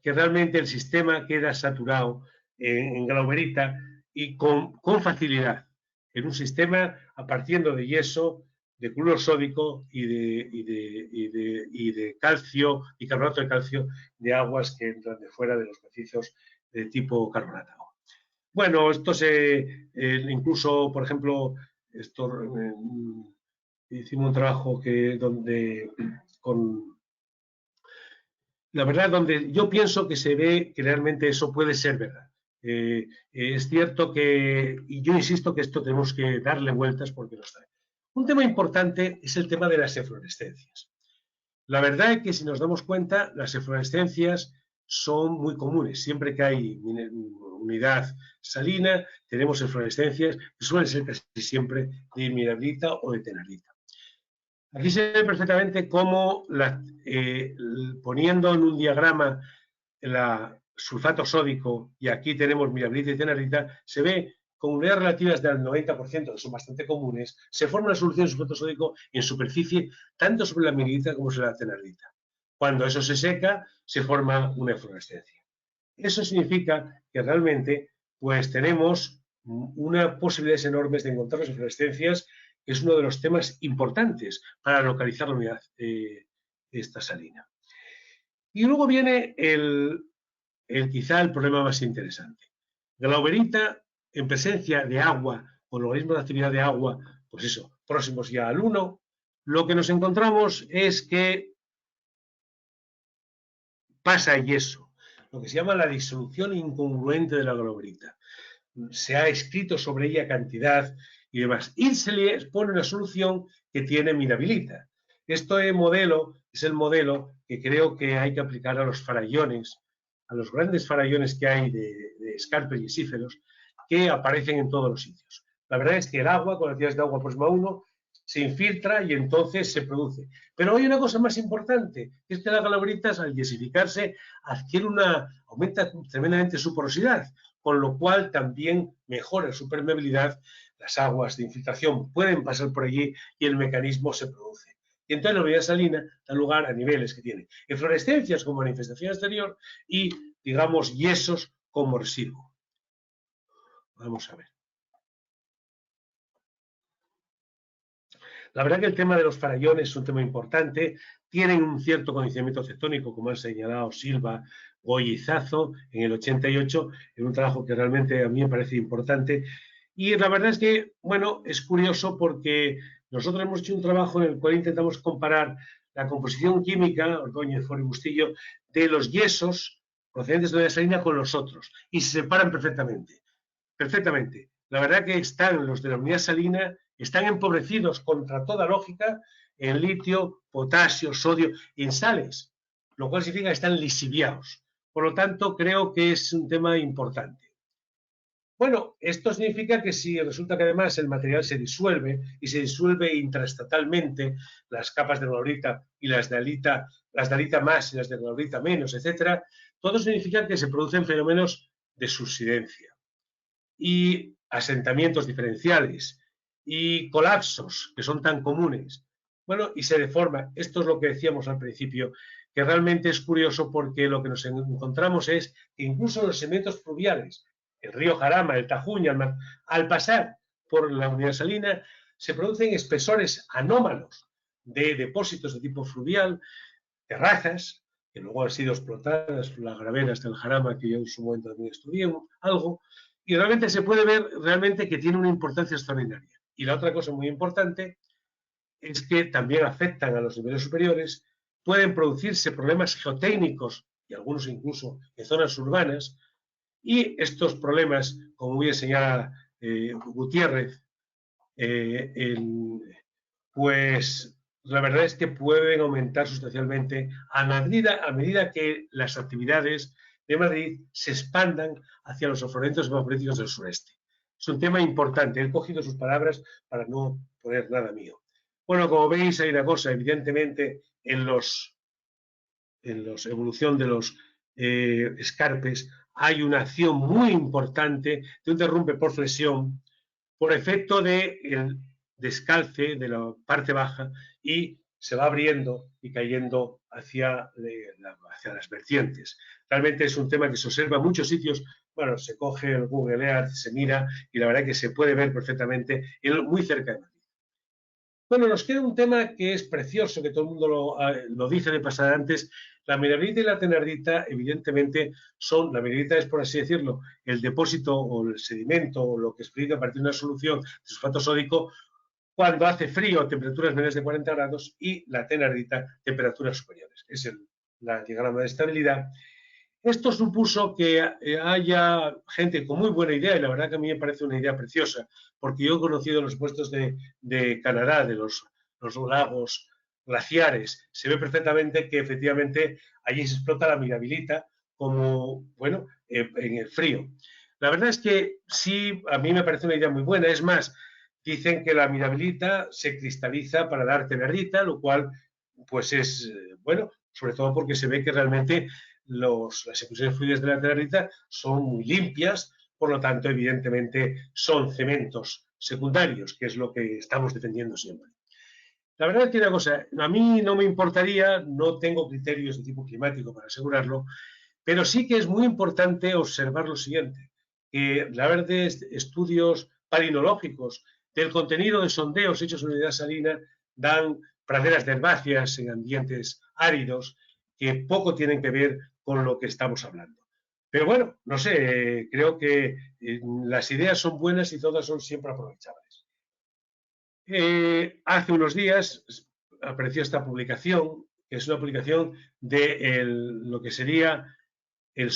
que realmente el sistema queda saturado en glauberita y con facilidad, en un sistema partiendo de yeso, de cloruro sódico y de calcio y carbonato de calcio de aguas que entran de fuera de los macizos de tipo carbonato. Bueno, esto incluso, por ejemplo, hicimos un trabajo la verdad, donde yo pienso que se ve que realmente eso puede ser verdad. Es cierto que, y yo insisto que esto tenemos que darle vueltas porque no está. Un tema importante es el tema de las eflorescencias. La verdad es que si nos damos cuenta, las eflorescencias son muy comunes. Siempre que hay unidad salina, tenemos eflorescencias que suelen ser casi siempre de mirabilita o de tenarita. Aquí se ve perfectamente cómo, poniendo en un diagrama el sulfato sódico, y aquí tenemos mirabilita y tenarita, se ve con unidades relativas del 90%, que son bastante comunes, se forma una solución de sulfato sódico en superficie, tanto sobre la mirabilita como sobre la tenarita. Cuando eso se seca, se forma una eflorescencia. Eso significa que realmente pues tenemos unas posibilidades enormes de encontrar las eflorescencias. Es uno de los temas importantes para localizar la unidad esta salina. Y luego viene quizá el problema más interesante. Glauberita, en presencia de agua, con logaritmos de actividad de agua, pues eso, próximos ya al 1, lo que nos encontramos es que pasa yeso, lo que se llama la disolución incongruente de la glauberita. Se ha escrito sobre ella cantidad y demás. Y se le pone una solución que tiene mirabilita. Este modelo es el modelo que creo que hay que aplicar a los farallones, a los grandes farallones que hay de escarpes y esíferos que aparecen en todos los sitios. La verdad es que el agua, con actividades de agua próxima a 1, se infiltra y entonces se produce. Pero hay una cosa más importante, que es que las glaubritas, al yesificarse, aumenta tremendamente su porosidad, con lo cual también mejora su permeabilidad. Las aguas de infiltración pueden pasar por allí y el mecanismo se produce. Y entonces la unidad salina da lugar a niveles que tienen eflorescencias como manifestación exterior y, digamos, yesos como residuo. Vamos a ver. La verdad que el tema de los farallones es un tema importante. Tienen un cierto condicionamiento tectónico, como han señalado Silva, Goy y Zazo en el 88, en un trabajo que realmente a mí me parece importante. Y la verdad es que, bueno, es curioso porque nosotros hemos hecho un trabajo en el cual intentamos comparar la composición química, Ordóñez, Foro y Bustillo, de los yesos procedentes de la unidad salina con los otros y se separan perfectamente. Perfectamente. La verdad que están los de la unidad salina, están empobrecidos contra toda lógica en litio, potasio, sodio y en sales, lo cual significa que están lisiviados. Por lo tanto, creo que es un tema importante. Bueno, esto significa que si resulta que además el material se disuelve y se disuelve intraestatalmente, las capas de glaurita y las de alita más y las de glaurita menos, etcétera, todo significa que se producen fenómenos de subsidencia y asentamientos diferenciales y colapsos que son tan comunes. Bueno, y se deforma. Esto es lo que decíamos al principio, que realmente es curioso porque lo que nos encontramos es que incluso los sedimentos fluviales, el río Jarama, el Tajuña, al pasar por la unidad salina, se producen espesores anómalos de depósitos de tipo fluvial, terrazas, que luego han sido explotadas, las graveras del Jarama, que yo en su momento también estudié algo, y realmente se puede ver realmente que tiene una importancia extraordinaria. Y la otra cosa muy importante es que también afectan a los niveles superiores, pueden producirse problemas geotécnicos, y algunos incluso en zonas urbanas, y estos problemas, como bien señala Gutiérrez, pues la verdad es que pueden aumentar sustancialmente a medida que las actividades de Madrid se expandan hacia los afluentes evaporíticos del sureste. Es un tema importante. He cogido sus palabras para no poner nada mío. Bueno, como veis, hay una cosa, evidentemente, en la evolución de los escarpes, hay una acción muy importante de un derrumbe por flexión por efecto del descalce de la parte baja y se va abriendo y cayendo hacia las vertientes. Realmente es un tema que se observa en muchos sitios. Bueno, se coge el Google Earth, se mira y la verdad que se puede ver perfectamente muy cerca de Madrid. Bueno, nos queda un tema que es precioso, que todo el mundo lo dice de pasada antes. La mineralita y la thenardita, evidentemente, la mineralita es, por así decirlo, el depósito o el sedimento o lo que se produce a partir de una solución de sulfato sódico cuando hace frío a temperaturas menores de 40 grados y la thenardita temperaturas superiores. Es el diagrama de estabilidad. Esto supuso que haya gente con muy buena idea, y la verdad que a mí me parece una idea preciosa, porque yo he conocido los puestos de Canadá, de los lagos glaciares, se ve perfectamente que efectivamente allí se explota la mirabilita como, bueno, en el frío. La verdad es que sí, a mí me parece una idea muy buena. Es más, dicen que la mirabilita se cristaliza para dar thenardita, lo cual pues es, bueno, sobre todo porque se ve que realmente las efusiones fluidas de la thenardita son muy limpias, por lo tanto, evidentemente, son cementos secundarios, que es lo que estamos defendiendo siempre. La verdad es que una cosa, a mí no me importaría, no tengo criterios de tipo climático para asegurarlo, pero sí que es muy importante observar lo siguiente, que la verdad estudios palinológicos del contenido de sondeos hechos en unidad salina dan praderas de herbáceas en ambientes áridos que poco tienen que ver con lo que estamos hablando. Pero bueno, no sé, creo que las ideas son buenas y todas son siempre aprovechables. Hace unos días apareció esta publicación, que es una publicación de lo que sería el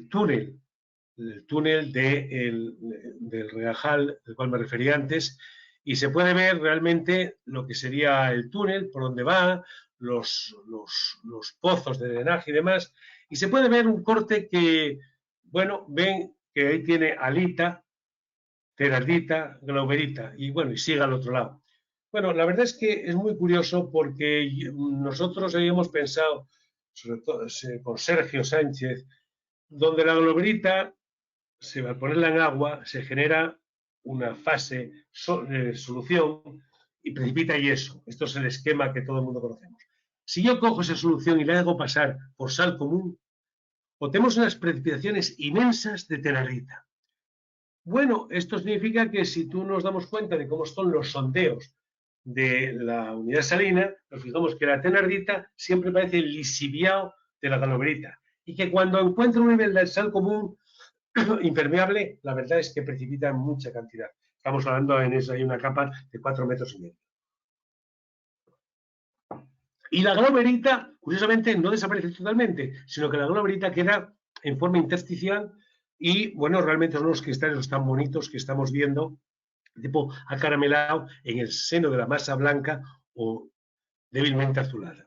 túnel del Reajal, del cual me refería antes, y se puede ver realmente lo que sería el túnel, por donde va, los pozos de drenaje y demás, y se puede ver un corte que, bueno, ven que ahí tiene alita, thenardita, glauberita, y bueno, y sigue al otro lado. Bueno, la verdad es que es muy curioso porque nosotros habíamos pensado, sobre todo con Sergio Sánchez, donde la glauberita, al ponerla en agua, se genera una fase de solución y precipita yeso. Esto es el esquema que todo el mundo conocemos. Si yo cojo esa solución y la hago pasar por sal común, obtenemos unas precipitaciones inmensas de thenardita. Bueno, esto significa que si tú nos damos cuenta de cómo son los sondeos de la unidad salina, nos fijamos que la thenardita siempre parece el lisiviado de la glauberita y que cuando encuentra un nivel de sal común impermeable, la verdad es que precipita en mucha cantidad. Estamos hablando en esa, hay una capa de 4,5 metros. Y la globerita, curiosamente, no desaparece totalmente, sino que la globerita queda en forma intersticial y, bueno, realmente son unos cristales tan bonitos que estamos viendo, tipo acaramelado, en el seno de la masa blanca o débilmente azulada.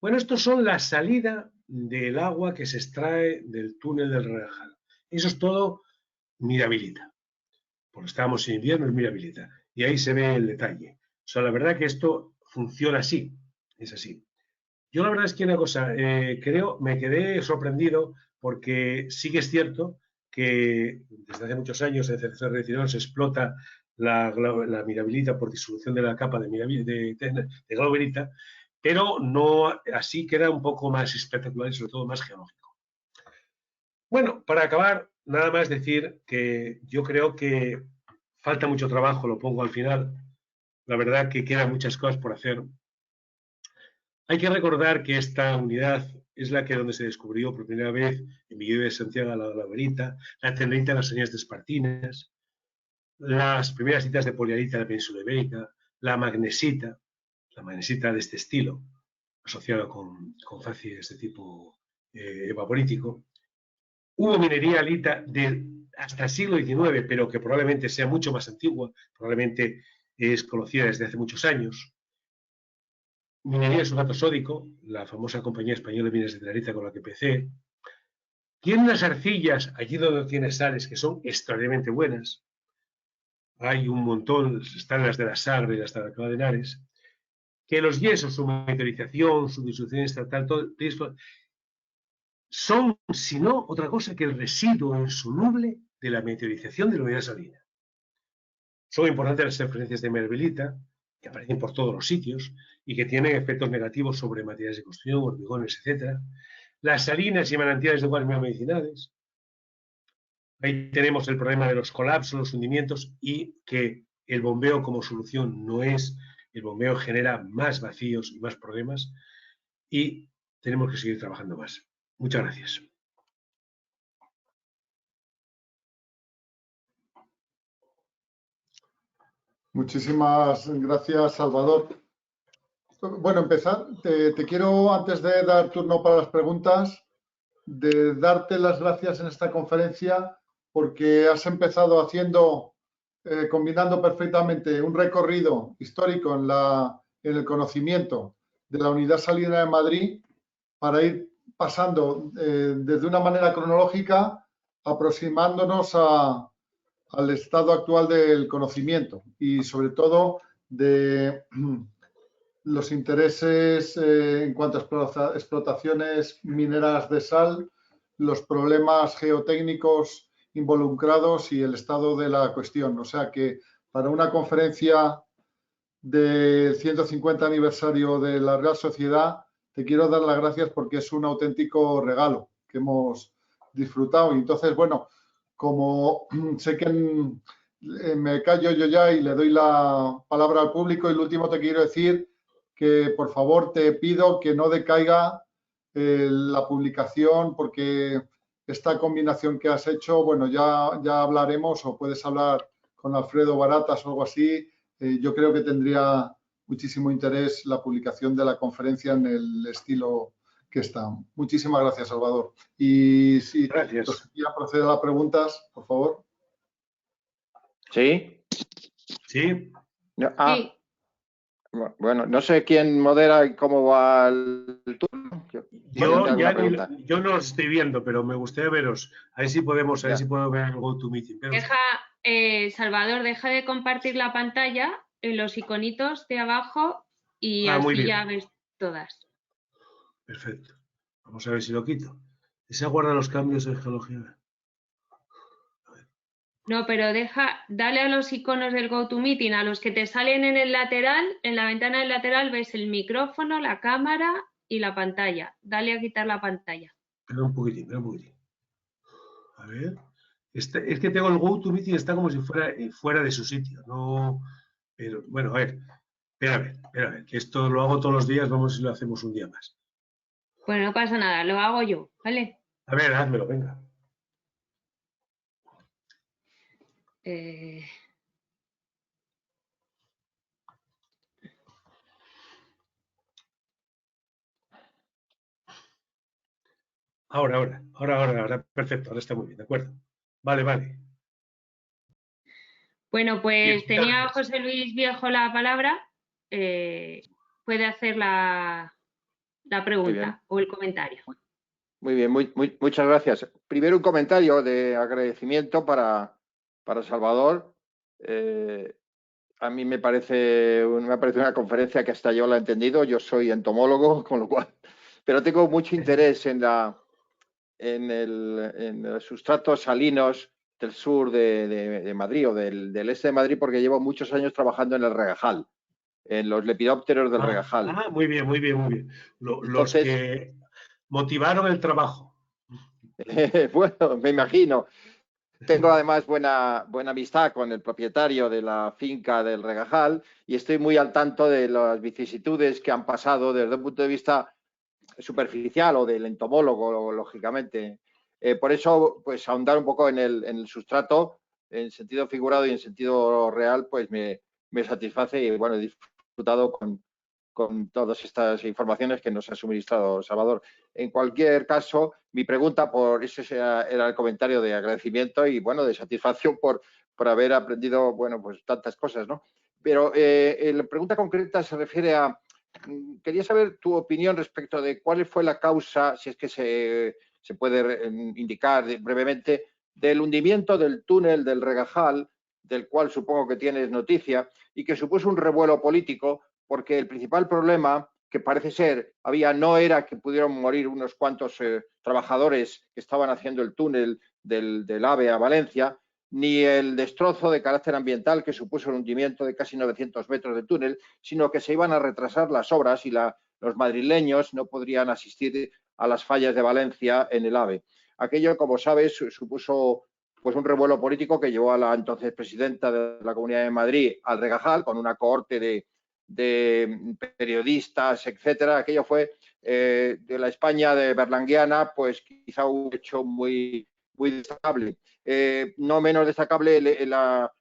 Bueno, estos son la salida del agua que se extrae del túnel del Relajal. Eso es todo Mirabilita. Porque estamos en invierno, es Mirabilita. Y ahí se ve el detalle. O sea, la verdad que esto funciona así. Es así. Yo la verdad es que una cosa, me quedé sorprendido porque sí que es cierto que desde hace muchos años en CCR19 se explota la mirabilita por disolución de la capa de glauberita, pero no así queda un poco más espectacular y sobre todo más geológico. Bueno, para acabar, nada más decir que yo creo que falta mucho trabajo, lo pongo al final. La verdad que quedan muchas cosas por hacer. Hay que recordar que esta unidad es la que donde se descubrió por primera vez en Miguel de Santiago la glauberita, la tenderita, las señales de espartinas, las primeras citas de poliarita de la península ibérica, la magnesita de este estilo, asociada con facies de tipo evaporítico. Hubo minería alita hasta el siglo XIX, pero que probablemente sea mucho más antigua, probablemente es conocida desde hace muchos años. Minería de sulfato sódico, la famosa compañía española de minas de Tenerife con la que empecé. Tiene unas arcillas, allí donde tiene sales, que son extraordinariamente buenas. Hay un montón, están las de la Sagre y las de la Alcalá de Henares, que los yesos, su meteorización, su disolución estatal, todo esto, son, si no, otra cosa que el residuo insoluble de la meteorización de la unidad salina. Son importantes las referencias de Mirabilita, que aparecen por todos los sitios y que tienen efectos negativos sobre materiales de construcción, hormigones, etc. Las salinas y manantiales de aguas medicinales. Ahí tenemos el problema de los colapsos, los hundimientos y que el bombeo como solución no es, el bombeo genera más vacíos y más problemas y tenemos que seguir trabajando más. Muchas gracias. Muchísimas gracias, Salvador. Bueno, empezar. Te quiero, antes de dar turno para las preguntas, de darte las gracias en esta conferencia porque has empezado haciendo, combinando perfectamente un recorrido histórico en el conocimiento de la Unidad Salina de Madrid para ir pasando desde una manera cronológica, aproximándonos al estado actual del conocimiento y sobre todo de los intereses en cuanto a explotaciones mineras de sal, los problemas geotécnicos involucrados y el estado de la cuestión. O sea que para una conferencia del 150 aniversario de la Real Sociedad, te quiero dar las gracias porque es un auténtico regalo que hemos disfrutado. Y entonces, bueno, como sé que me callo yo ya y le doy la palabra al público, y lo último te quiero decir que por favor te pido que no decaiga la publicación porque esta combinación que has hecho, bueno, ya hablaremos o puedes hablar con Alfredo Baratas o algo así. Yo creo que tendría muchísimo interés la publicación de la conferencia en el estilo que está. Muchísimas gracias, Salvador. Y si Gracias. ya proceder a las preguntas, por favor. ¿Sí? Sí. Sí. Bueno, no sé quién modera y cómo va el turno. Yo no os estoy viendo, pero me gustaría veros. A ver si podemos, a ver si puedo ver el GoToMeeting. Salvador, deja de compartir la pantalla en los iconitos de abajo y muy así bien. ya ves todas. Perfecto. Vamos a ver si lo quito. ¿Se guarda los cambios en geología? No, pero dale a los iconos del GoToMeeting, a los que te salen en el lateral, en la ventana del lateral ves el micrófono, la cámara y la pantalla. Dale a quitar la pantalla. Espera un poquitín. A ver. Es que tengo el GoToMeeting, está como si fuera de su sitio. No, pero bueno, a ver. Espera a ver, que esto lo hago todos los días, vamos si lo hacemos un día más. Bueno, no pasa nada, lo hago yo, ¿vale? A ver, házmelo, venga. Ahora, perfecto, ahora está muy bien, de acuerdo. Vale. Bueno, pues Bien, tenía gracias. José Luis Viejo la palabra. Puede hacer la Muy bien, pregunta o el comentario. muy bien, muchas gracias. Primero un comentario de agradecimiento para Salvador. A mí me parece una conferencia que hasta yo la he entendido. Yo soy entomólogo, con lo cual, pero tengo mucho interés en los sustratos salinos del sur de Madrid o del este de Madrid, porque llevo muchos años trabajando en el Regajal, en los lepidópteros del Regajal. Muy bien. Los Entonces, que motivaron el trabajo. bueno, me imagino. Tengo además buena amistad con el propietario de la finca del Regajal y estoy muy al tanto de las vicisitudes que han pasado desde un punto de vista superficial o del entomólogo, lógicamente. Por eso, pues ahondar un poco en el sustrato, en sentido figurado y en sentido real, pues me satisface y bueno, he disfrutado con todas estas informaciones que nos ha suministrado Salvador. En cualquier caso, mi pregunta, ese era el comentario de agradecimiento y bueno, de satisfacción por haber aprendido, bueno, pues tantas cosas, ¿no? Pero la pregunta concreta se refiere a, quería saber tu opinión respecto de cuál fue la causa, si es que se puede indicar brevemente, del hundimiento del túnel del Regajal, del cual supongo que tienes noticia, y que supuso un revuelo político, porque el principal problema que parece ser no era que pudieran morir unos cuantos trabajadores que estaban haciendo el túnel del AVE a Valencia, ni el destrozo de carácter ambiental que supuso el hundimiento de casi 900 metros de túnel, sino que se iban a retrasar las obras y los madrileños no podrían asistir a las fallas de Valencia en el AVE. Aquello, como sabes, supuso pues un revuelo político que llevó a la entonces presidenta de la Comunidad de Madrid al Regajal con una cohorte de periodistas, etcétera. Aquello fue de la España de berlanguiana, pues quizá un hecho muy destacable. No menos destacable la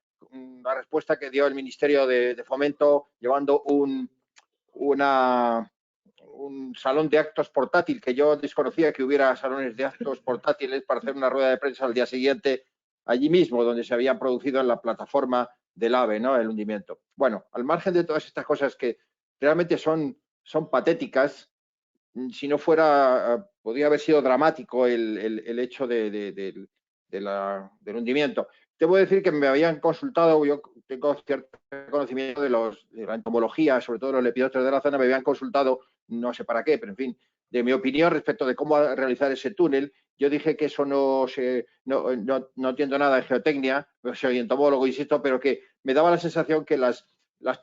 respuesta que dio el Ministerio de Fomento llevando un salón de actos portátil, que yo desconocía que hubiera salones de actos portátiles para hacer una rueda de prensa al día siguiente allí mismo, donde se habían producido en la plataforma del AVE, ¿no? El hundimiento. Bueno, al margen de todas estas cosas que realmente son patéticas, si no fuera, podría haber sido dramático el hecho del hundimiento. Debo decir que me habían consultado, yo tengo cierto conocimiento de la entomología, sobre todo los lepidópteros de la zona, me habían consultado, no sé para qué, pero en fin, de mi opinión respecto de cómo realizar ese túnel. Yo dije que eso no entiendo nada de geotecnia, soy entomólogo, insisto, pero que me daba la sensación que las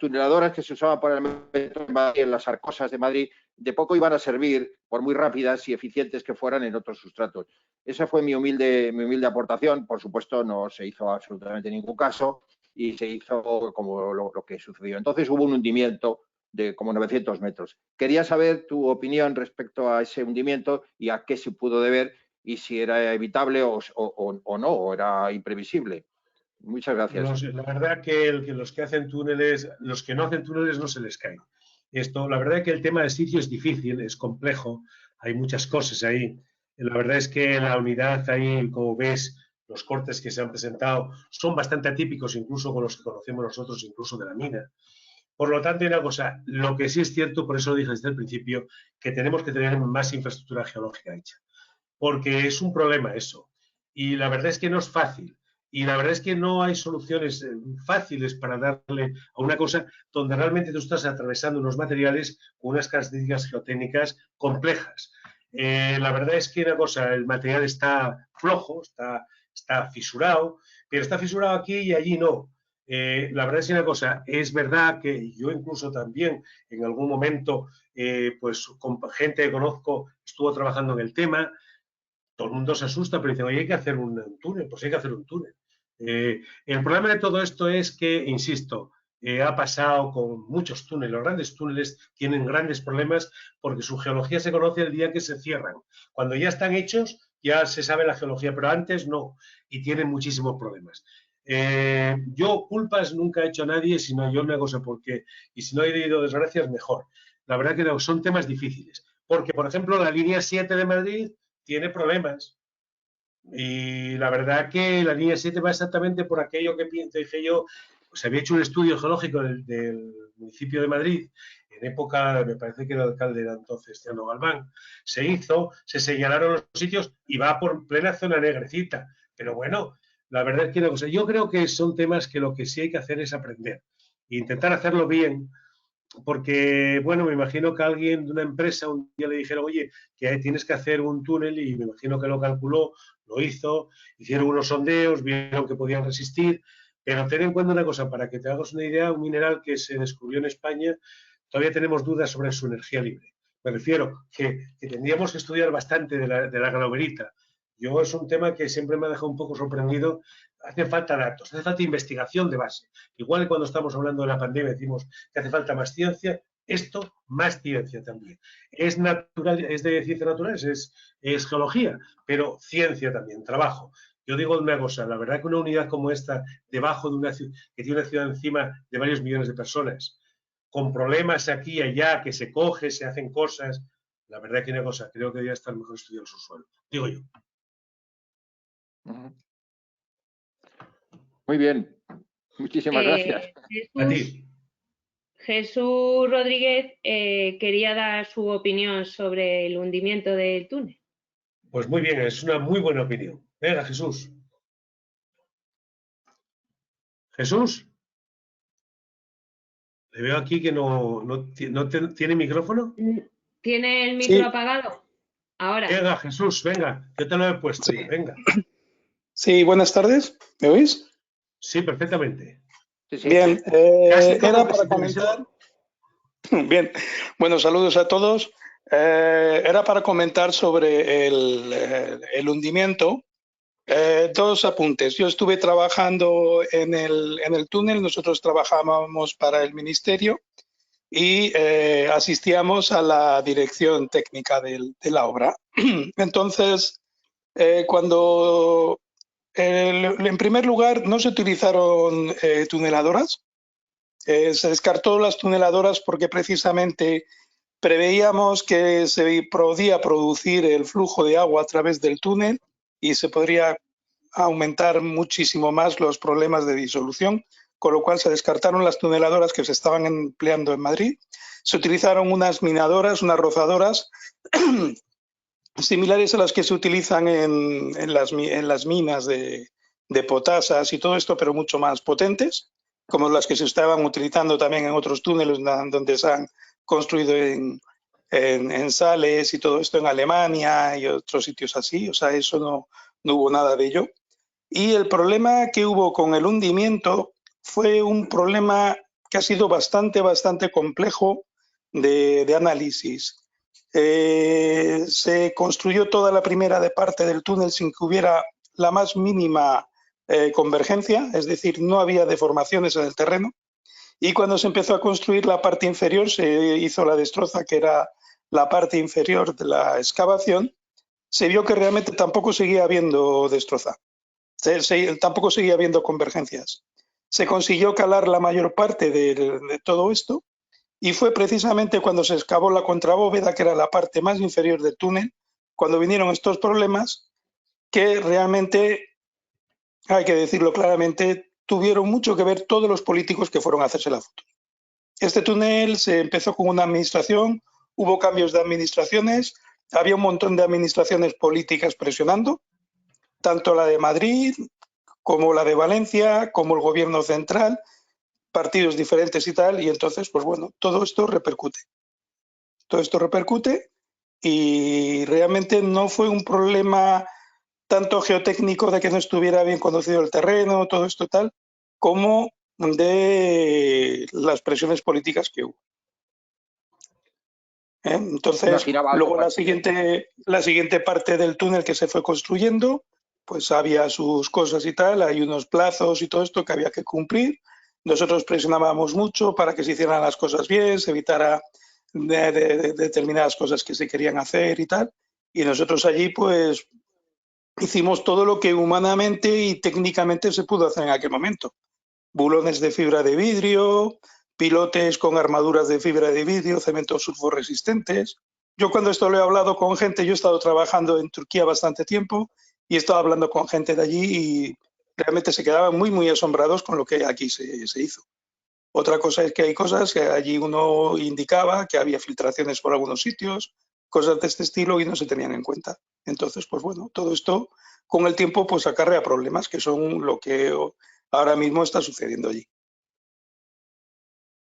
tuneladoras que se usaban para el metro de Madrid, en las Arcosas de Madrid, de poco iban a servir, por muy rápidas y eficientes que fueran en otros sustratos. Esa fue mi humilde aportación. Por supuesto, no se hizo absolutamente ningún caso y se hizo como lo que sucedió. Entonces hubo un hundimiento de como 900 metros. Quería saber tu opinión respecto a ese hundimiento y a qué se pudo deber y si era evitable o no, o era imprevisible. Muchas gracias. La verdad que los que hacen túneles, los que no hacen túneles no se les cae. La verdad que el tema del sitio es difícil, es complejo, hay muchas cosas ahí. La verdad es que la unidad ahí, como ves, los cortes que se han presentado son bastante atípicos, incluso con los que conocemos nosotros, incluso de la mina. Por lo tanto, hay una cosa, lo que sí es cierto, por eso lo dije desde el principio, que tenemos que tener más infraestructura geológica hecha, porque es un problema eso. Y la verdad es que no es fácil. Y la verdad es que no hay soluciones fáciles para darle a una cosa donde realmente tú estás atravesando unos materiales con unas características geotécnicas complejas. La verdad es que una cosa, el material está flojo, está fisurado, pero está fisurado aquí y allí no. La verdad es que una cosa, es verdad que yo incluso también en algún momento, pues con gente que conozco, estuvo trabajando en el tema. Todo el mundo se asusta, pero dicen, oye, hay que hacer un túnel, pues hay que hacer un túnel. El problema de todo esto es que, insisto, ha pasado con muchos túneles. Los grandes túneles tienen grandes problemas porque su geología se conoce el día que se cierran. Cuando ya están hechos, ya se sabe la geología, pero antes no, y tienen muchísimos problemas. Yo culpas nunca he hecho a nadie, sino yo una cosa, porque, y si no he tenido desgracias, mejor. La verdad que no, son temas difíciles. Porque, por ejemplo, la línea 7 de Madrid tiene problemas. Y la verdad que la línea 7 va exactamente por aquello que dije yo. Pues había hecho un estudio geológico del municipio de Madrid, en época, me parece que el alcalde era entonces Tiano Galván, se hizo, se señalaron los sitios y va por plena zona negrecita. Pero bueno, la verdad es que no, o sea, yo creo que son temas que lo que sí hay que hacer es aprender e intentar hacerlo bien. Porque, bueno, me imagino que alguien de una empresa un día le dijeron, oye, que tienes que hacer un túnel, y me imagino que lo calculó, lo hizo, hicieron unos sondeos, vieron que podían resistir, pero ten en cuenta una cosa, para que te hagas una idea, un mineral que se descubrió en España, todavía tenemos dudas sobre su energía libre. Me refiero que tendríamos que estudiar bastante de la galoberita. Yo es un tema que siempre me ha dejado un poco sorprendido. Hace falta datos, hace falta investigación de base. Igual que cuando estamos hablando de la pandemia decimos que hace falta más ciencia, esto más ciencia también. Es natural, es de ciencias naturales, es geología, pero ciencia también, trabajo. Yo digo una cosa, la verdad que una unidad como esta, debajo de una ciudad, que tiene una ciudad encima de varios millones de personas, con problemas aquí y allá, que se coge, se hacen cosas, la verdad que una cosa, creo que debería estar mejor estudiado el subsuelo, digo yo. Muy bien, muchísimas gracias. A ti. Jesús Rodríguez quería dar su opinión sobre el hundimiento del túnel. Pues muy bien, es una muy buena opinión. Venga, Jesús. Jesús. Le veo aquí que no tiene micrófono. ¿Tiene el micro apagado? Ahora. Venga, Jesús, venga, yo te lo he puesto. Sí. Venga. Sí, buenas tardes. ¿Me oís? Sí, perfectamente. Sí. Bien, era para comentar. Bien, bueno, saludos a todos. Era para comentar sobre el hundimiento. Dos apuntes. Yo estuve trabajando en el túnel, nosotros trabajábamos para el ministerio y asistíamos a la dirección técnica de la obra. Entonces, cuando en primer lugar no se utilizaron tuneladoras, se descartó las tuneladoras porque precisamente preveíamos que se podía producir el flujo de agua a través del túnel y se podría aumentar muchísimo más los problemas de disolución, con lo cual se descartaron las tuneladoras que se estaban empleando en Madrid. Se utilizaron unas minadoras, unas rozadoras similares a las que se utilizan en las minas de potasas y todo esto, pero mucho más potentes, como las que se estaban utilizando también en otros túneles donde se han construido en Sales y todo esto en Alemania y otros sitios así. O sea, eso no hubo nada de ello. Y el problema que hubo con el hundimiento fue un problema que ha sido bastante complejo de análisis. Se construyó toda la primera parte del túnel sin que hubiera la más mínima convergencia, es decir, no había deformaciones en el terreno. Y cuando se empezó a construir la parte inferior, se hizo la destroza, que era la parte inferior de la excavación, se vio que realmente tampoco seguía habiendo destroza, tampoco seguía habiendo convergencias. Se consiguió calar la mayor parte de todo esto, y fue precisamente cuando se excavó la contrabóveda, que era la parte más inferior del túnel, cuando vinieron estos problemas, que realmente, hay que decirlo claramente, tuvieron mucho que ver todos los políticos que fueron a hacerse la foto. Este túnel se empezó con una administración, hubo cambios de administraciones, había un montón de administraciones políticas presionando, tanto la de Madrid como la de Valencia, como el gobierno central, partidos diferentes y tal, y entonces, pues bueno, todo esto repercute. Todo esto repercute y realmente no fue un problema tanto geotécnico de que no estuviera bien conocido el terreno, todo esto tal, como de las presiones políticas que hubo. Entonces, luego la siguiente parte del túnel que se fue construyendo, pues había sus cosas y tal, hay unos plazos y todo esto que había que cumplir. Nosotros presionábamos mucho para que se hicieran las cosas bien, se evitara de determinadas cosas que se querían hacer y tal. Y nosotros allí pues hicimos todo lo que humanamente y técnicamente se pudo hacer en aquel momento. Bulones de fibra de vidrio, pilotes con armaduras de fibra de vidrio, cementos sulforesistentes, yo cuando esto lo he hablado con gente, yo he estado trabajando en Turquía bastante tiempo y he estado hablando con gente de allí y realmente se quedaban muy asombrados con lo que aquí se hizo. Otra cosa es que hay cosas que allí uno indicaba que había filtraciones por algunos sitios, cosas de este estilo y no se tenían en cuenta. Entonces, pues bueno, todo esto con el tiempo pues acarrea problemas que son lo que ahora mismo está sucediendo allí.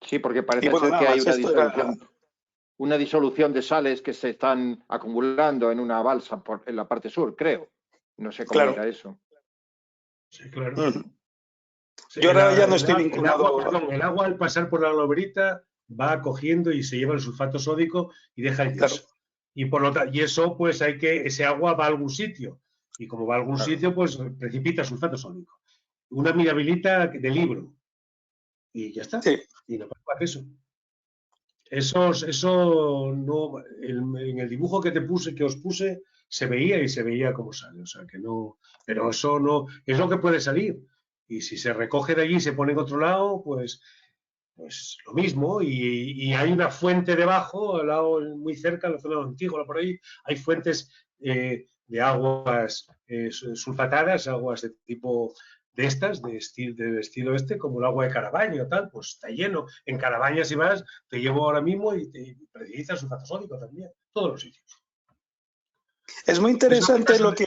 Sí, porque parece bueno, ser que hay una esto disolución, una disolución de sales que se están acumulando en una balsa en la parte sur, creo. No sé cómo era eso. Sí, claro. Yo ahora ya no estoy vinculado. El agua al pasar por la globerita va cogiendo y se lleva el sulfato sódico y deja el yeso. Claro. Y eso, pues ese agua va a algún sitio. Y como va a algún sitio, pues precipita sulfato sódico. Una mirabilita de libro. Y ya está. Sí. Y no pasa más eso no, en el dibujo que os puse, se veía cómo sale. O sea que no, pero eso no, es lo que puede salir. Y si se recoge de allí y se pone en otro lado, pues lo mismo. Y hay una fuente debajo, al lado, muy cerca, en la zona de Antígona, por ahí, hay fuentes de aguas sulfatadas, aguas de tipo de estas, del estilo este, como el agua de Carabaño, tal, pues está lleno. En Carabaña, si vas, te llevo ahora mismo y te precipita sulfato sódico también, todos los sitios. Es muy interesante lo que...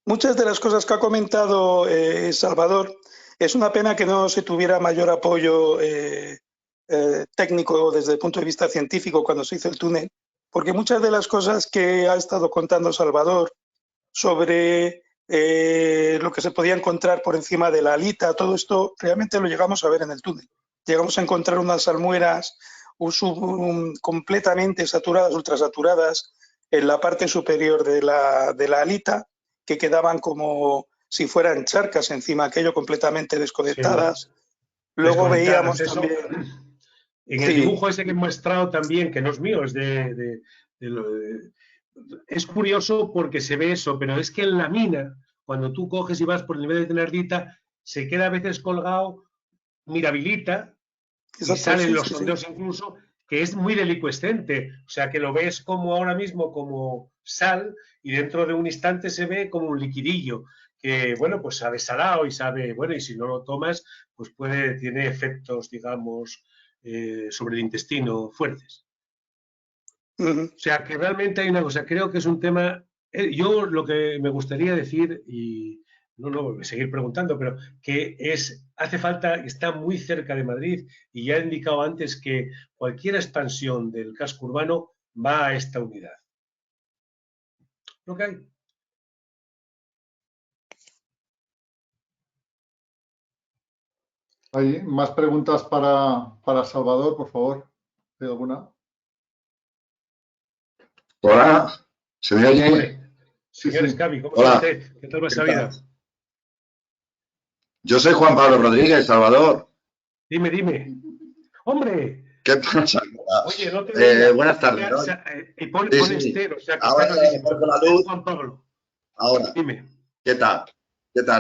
Muchas de las cosas que ha comentado Salvador, es una pena que no se tuviera mayor apoyo técnico desde el punto de vista científico cuando se hizo el túnel, porque muchas de las cosas que ha estado contando Salvador sobre lo que se podía encontrar por encima de la alita, todo esto realmente lo llegamos a ver en el túnel. Llegamos a encontrar unas salmueras completamente saturadas, ultrasaturadas, en la parte superior de la alita, que quedaban como si fueran charcas encima, aquello completamente desconectadas. Sí. Luego veíamos eso, también... En el dibujo ese que he mostrado también, que no es mío, es es curioso porque se ve eso, pero es que en la mina, cuando tú coges y vas por el nivel de Tenardita, se queda a veces colgado mirabilita. Exacto, y salen los sondeos incluso, que es muy delicuescente, o sea que lo ves como ahora mismo como sal y dentro de un instante se ve como un liquidillo que, bueno, pues sabe salado y sabe, bueno, y si no lo tomas, pues tiene efectos, digamos, sobre el intestino fuertes. O sea que realmente hay una cosa, creo que es un tema, yo lo que me gustaría decir, y no, seguir preguntando, pero que hace falta, está muy cerca de Madrid y ya he indicado antes que cualquier expansión del casco urbano va a esta unidad. ¿Lo que hay? ¿Hay más preguntas para Salvador, por favor? ¿Hay alguna? Hola, ¿se me oye? Señor Escabi, ¿cómo está usted? ¿Qué tal va esa vida? Yo soy Juan Pablo Rodríguez, Salvador. Dime. ¡Hombre! ¿Qué pasa? Oye, no te buenas tardes, ¿no? Pon Esther, o sea que ahora está con la luz. Juan Pablo. Ahora. Dime. ¿Qué tal?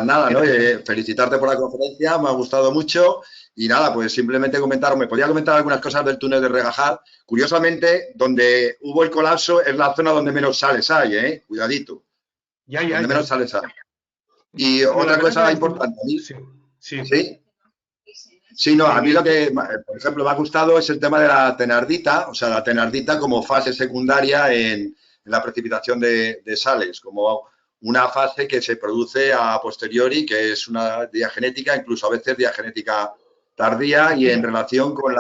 Nada, ¿no? Felicitarte por la conferencia, me ha gustado mucho y nada, pues simplemente me podía comentar algunas cosas del túnel de Regajal. Curiosamente, donde hubo el colapso es la zona donde menos sales hay, cuidadito. Donde menos sales hay. Y pero otra cosa importante, Sí, no, a mí lo que, por ejemplo, me ha gustado es el tema de la tenardita, o sea, la tenardita como fase secundaria en la precipitación de sales, como una fase que se produce a posteriori, que es una diagenética, incluso a veces diagenética tardía y en relación con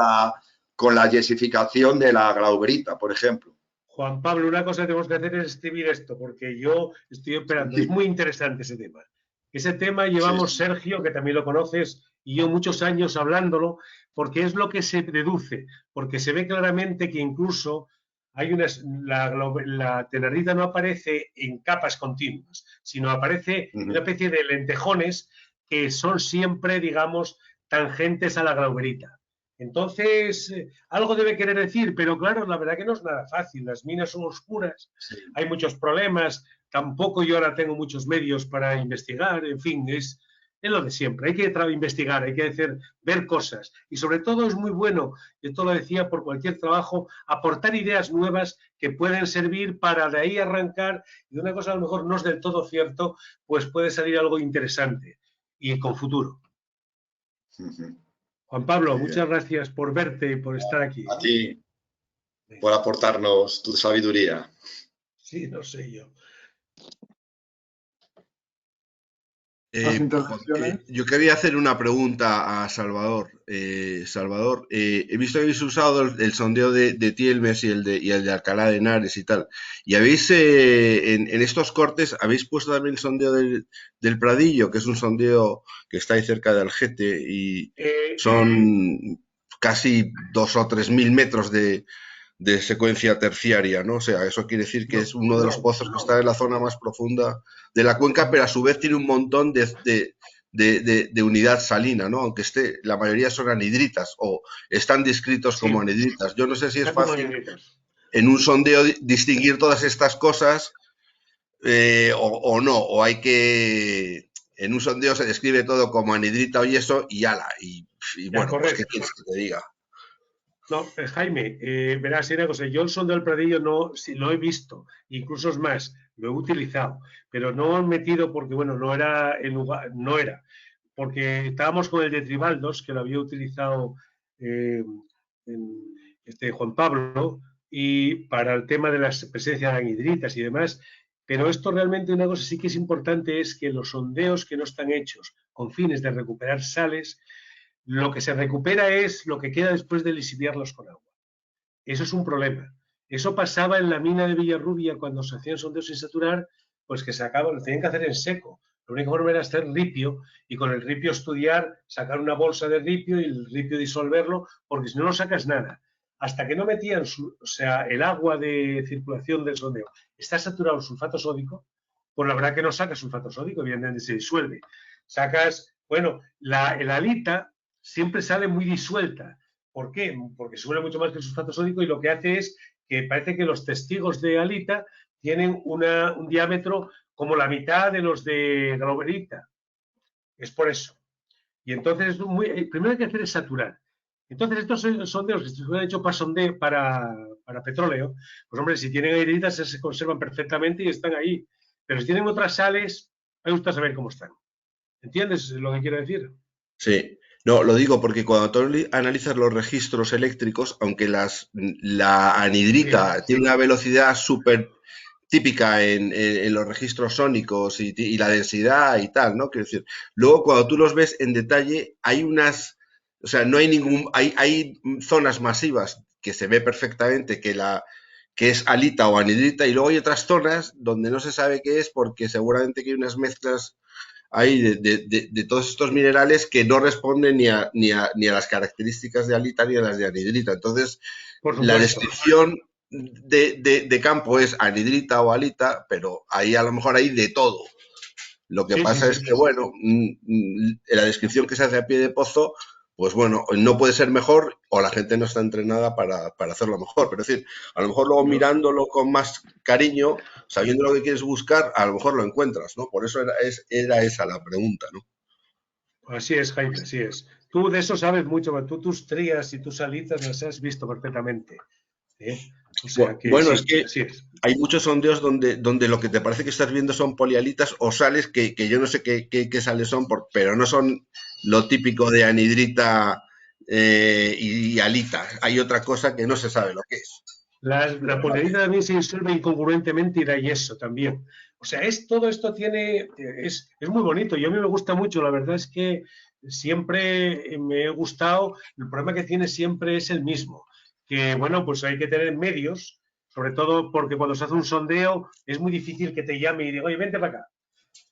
la yesificación de la glauberita, por ejemplo. Juan Pablo, una cosa que tenemos que hacer es escribir esto, porque yo estoy esperando. Sí. Es muy interesante ese tema. Ese tema llevamos Sergio, que también lo conoces, y yo muchos años hablándolo, porque es lo que se deduce, porque se ve claramente que incluso la tenardita no aparece en capas continuas, sino aparece una especie de lentejones que son siempre, digamos, tangentes a la glauberita. Entonces, algo debe querer decir, pero claro, la verdad que no es nada fácil. Las minas son oscuras, hay muchos problemas, tampoco yo ahora tengo muchos medios para investigar, en fin, Es lo de siempre, hay que investigar, hay que ver cosas y sobre todo es muy bueno, yo esto lo decía por cualquier trabajo, aportar ideas nuevas que pueden servir para de ahí arrancar y una cosa a lo mejor no es del todo cierto, pues puede salir algo interesante y con futuro. Juan Pablo, muchas gracias por verte y por estar aquí. A ti, por aportarnos tu sabiduría. Sí, no sé yo. ¿Más intervenciones? Yo quería hacer una pregunta a Salvador. Salvador, he visto que habéis usado el sondeo de Tielmes y el de Alcalá de Henares y tal. Y habéis, en estos cortes, habéis puesto también el sondeo del Pradillo, que es un sondeo que está ahí cerca de Algete y son casi 2.000 o 3.000 metros de secuencia terciaria, ¿no? O sea, eso quiere decir que es uno de los pozos que está en la zona más profunda de la cuenca, pero a su vez tiene un montón de unidad salina, ¿no? Aunque la mayoría son anhidritas o están descritos como anhidritas. Yo no sé si es fácil en un sondeo distinguir todas estas cosas o no, o hay que... En un sondeo se describe todo como anhidrita o yeso y ala, y bueno, pues ¿qué quieres que te diga? No, Jaime, verás, una cosa, yo el sondeo del Pradillo no, sí, lo he visto, incluso es más, lo he utilizado, pero no he metido porque, bueno, no era el lugar, no era, porque estábamos con el de Tribaldos, que lo había utilizado Juan Pablo, y para el tema de las presencias de anhidritas y demás, pero esto realmente una cosa sí que es importante es que los sondeos que no están hechos con fines de recuperar sales, lo que se recupera es lo que queda después de lisiviarlos con agua. Eso es un problema. Eso pasaba en la mina de Villarrubia cuando se hacían sondeos sin saturar, pues que lo tenían que hacer en seco. La única forma era hacer ripio y con el ripio estudiar, sacar una bolsa de ripio y el ripio disolverlo, porque si no, no sacas nada. Hasta que no metían, o sea, el agua de circulación del sondeo está saturado en sulfato sódico, pues la verdad que no sacas sulfato sódico, evidentemente se disuelve. Sacas, bueno, el halita siempre sale muy disuelta. ¿Por qué? Porque suele mucho más que el sulfato sódico y lo que hace es que parece que los testigos de halita tienen un diámetro como la mitad de los de glauberita. Es por eso. Y entonces, primero hay que hacer es saturar. Entonces, estos sondeos que se han hecho para petróleo, pues hombre, si tienen anhidritas se conservan perfectamente y están ahí. Pero si tienen otras sales, me gusta saber cómo están. ¿Entiendes lo que quiero decir? Sí. No, lo digo porque cuando tú analizas los registros eléctricos, aunque la anhidrita tiene una velocidad súper típica en los registros sónicos y la densidad y tal, ¿no? Quiero decir, luego cuando tú los ves en detalle, hay o sea, no hay hay zonas masivas que se ve perfectamente que es halita o anhidrita y luego hay otras zonas donde no se sabe qué es porque seguramente que hay unas mezclas ahí de todos estos minerales que no responden ni a las características de halita ni a las de anhidrita. Entonces, la descripción de campo es anhidrita o halita, pero ahí a lo mejor hay de todo. Lo que pasa es que, bueno, la descripción que se hace a pie de pozo, pues bueno, no puede ser mejor o la gente no está entrenada para hacerlo mejor. Pero es decir, a lo mejor luego mirándolo con más cariño, sabiendo lo que quieres buscar, a lo mejor lo encuentras, ¿no? Por eso era esa la pregunta, ¿no? Así es, Jaime, así es. Tú de eso sabes mucho, tú tus trías y tus alitas las has visto perfectamente. O sea que bueno, sí, es que hay muchos sondeos donde lo que te parece que estás viendo son polialitas o sales que yo no sé qué sales son, pero no son lo típico de anhidrita y halita. Hay otra cosa que no se sabe lo que es. La polialita también se disuelve incongruentemente y da yeso también. O sea, todo esto es muy bonito y a mí me gusta mucho. La verdad es que siempre me he gustado. El problema que tiene siempre es el mismo. Que, bueno, pues hay que tener medios, sobre todo porque cuando se hace un sondeo es muy difícil que te llame y diga, oye, vente para acá.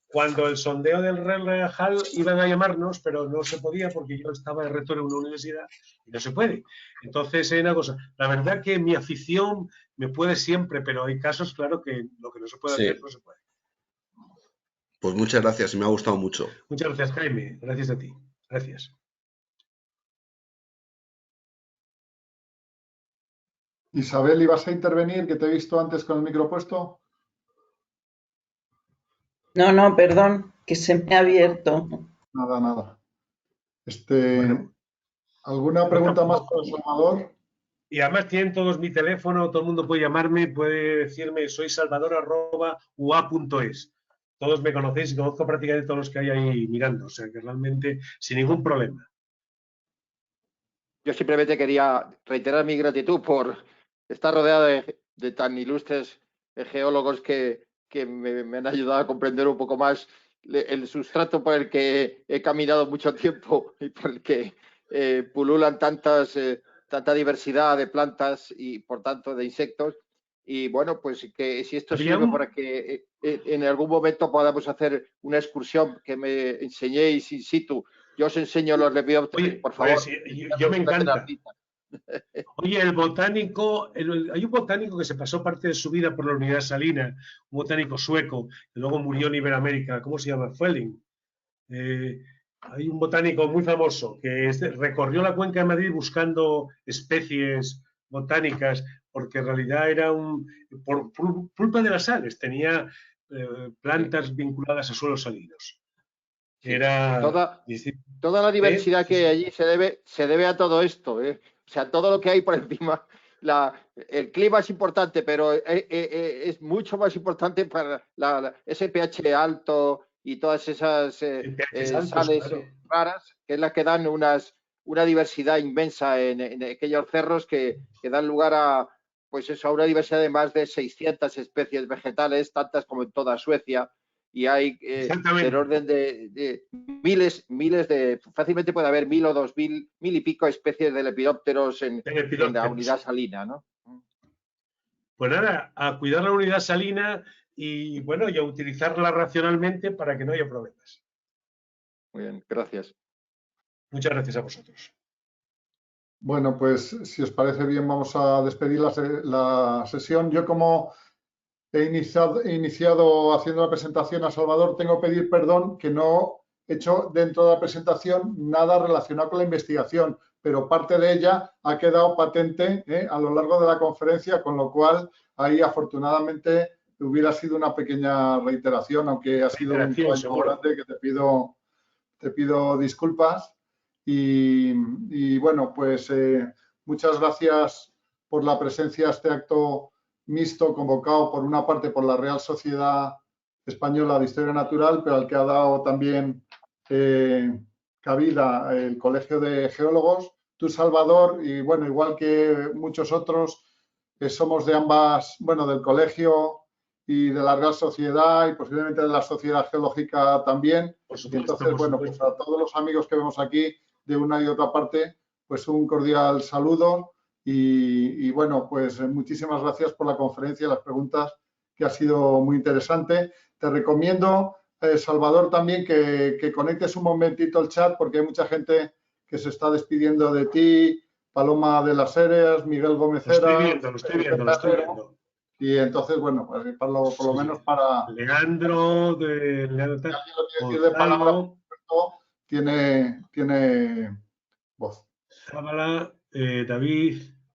Cuando el sondeo del Regahal iban a llamarnos, pero no se podía porque yo estaba de rector en una universidad y no se puede. Entonces, hay una cosa, la verdad que mi afición me puede siempre, pero hay casos, claro, que lo que no se puede hacer, no se puede. Pues muchas gracias, me ha gustado mucho. Muchas gracias, Jaime. Gracias a ti. Gracias. Isabel, ¿ibas a intervenir? Que te he visto antes con el micro puesto. No, perdón, que se me ha abierto. Nada, nada. Bueno, ¿Alguna pregunta más para Salvador? y además tienen todos mi teléfono, todo el mundo puede llamarme, puede decirme, soy salvador@ua.es. Todos me conocéis y conozco prácticamente todos los que hay ahí mirando, o sea que realmente sin ningún problema. Yo simplemente quería reiterar mi gratitud por estar rodeado de tan ilustres geólogos que me han ayudado a comprender un poco más el sustrato por el que he caminado mucho tiempo y por el que pululan tanta diversidad de plantas y, por tanto, de insectos. Y bueno, pues que si esto sirve para que en algún momento podamos hacer una excursión, que me enseñéis in situ. Yo os enseño los lepidópteros, por favor. Pues, yo me encanta. Oye, el botánico, hay un botánico que se pasó parte de su vida por la Unidad Salina, un botánico sueco, que luego murió en Iberoamérica. ¿Cómo se llama? Felling. Hay un botánico muy famoso que recorrió la cuenca de Madrid buscando especies botánicas, porque en realidad era por culpa de las sales, tenía plantas vinculadas a suelos salinos. Era toda la diversidad que hay allí se debe a todo esto, ¿eh? O sea, todo lo que hay por encima. El clima es importante, pero es mucho más importante para ese pH alto y todas esas sales raras, que es la que dan una diversidad inmensa en aquellos cerros que dan lugar a, pues eso, a una diversidad de más de 600 especies vegetales, tantas como en toda Suecia. Y hay del orden de miles de, fácilmente puede haber 1000 o 2000, 1000 y pico especies de lepidópteros en la unidad salina, ¿no? Pues nada, a cuidar la unidad salina y bueno, y a utilizarla racionalmente para que no haya problemas. Muy bien, gracias. Muchas gracias a vosotros. Bueno, pues si os parece bien, vamos a despedir la sesión. Yo, como he iniciado haciendo la presentación a Salvador, tengo que pedir perdón que no he hecho dentro de la presentación nada relacionado con la investigación, pero parte de ella ha quedado patente a lo largo de la conferencia, con lo cual ahí afortunadamente hubiera sido una pequeña reiteración, aunque ha sido un fallo grande, que te pido disculpas. Y bueno, pues muchas gracias por la presencia a este acto mixto convocado por una parte por la Real Sociedad Española de Historia Natural, pero al que ha dado también cabida el Colegio de Geólogos. Tú, Salvador, y bueno, igual que muchos otros, somos de ambas, bueno, del colegio y de la Real Sociedad y posiblemente de la Sociedad Geológica también. Y entonces, bueno, pues a todos los amigos que vemos aquí de una y otra parte, pues un cordial saludo. Y bueno, pues muchísimas gracias por la conferencia y las preguntas, que ha sido muy interesante. Te recomiendo, Salvador, también que conectes un momentito el chat, porque hay mucha gente que se está despidiendo de ti. Paloma de las Heras, Miguel Gómez. Lo estoy viendo. Y entonces, bueno, pues por lo menos para... Leandro de palabra, tiene voz. Zabala, David.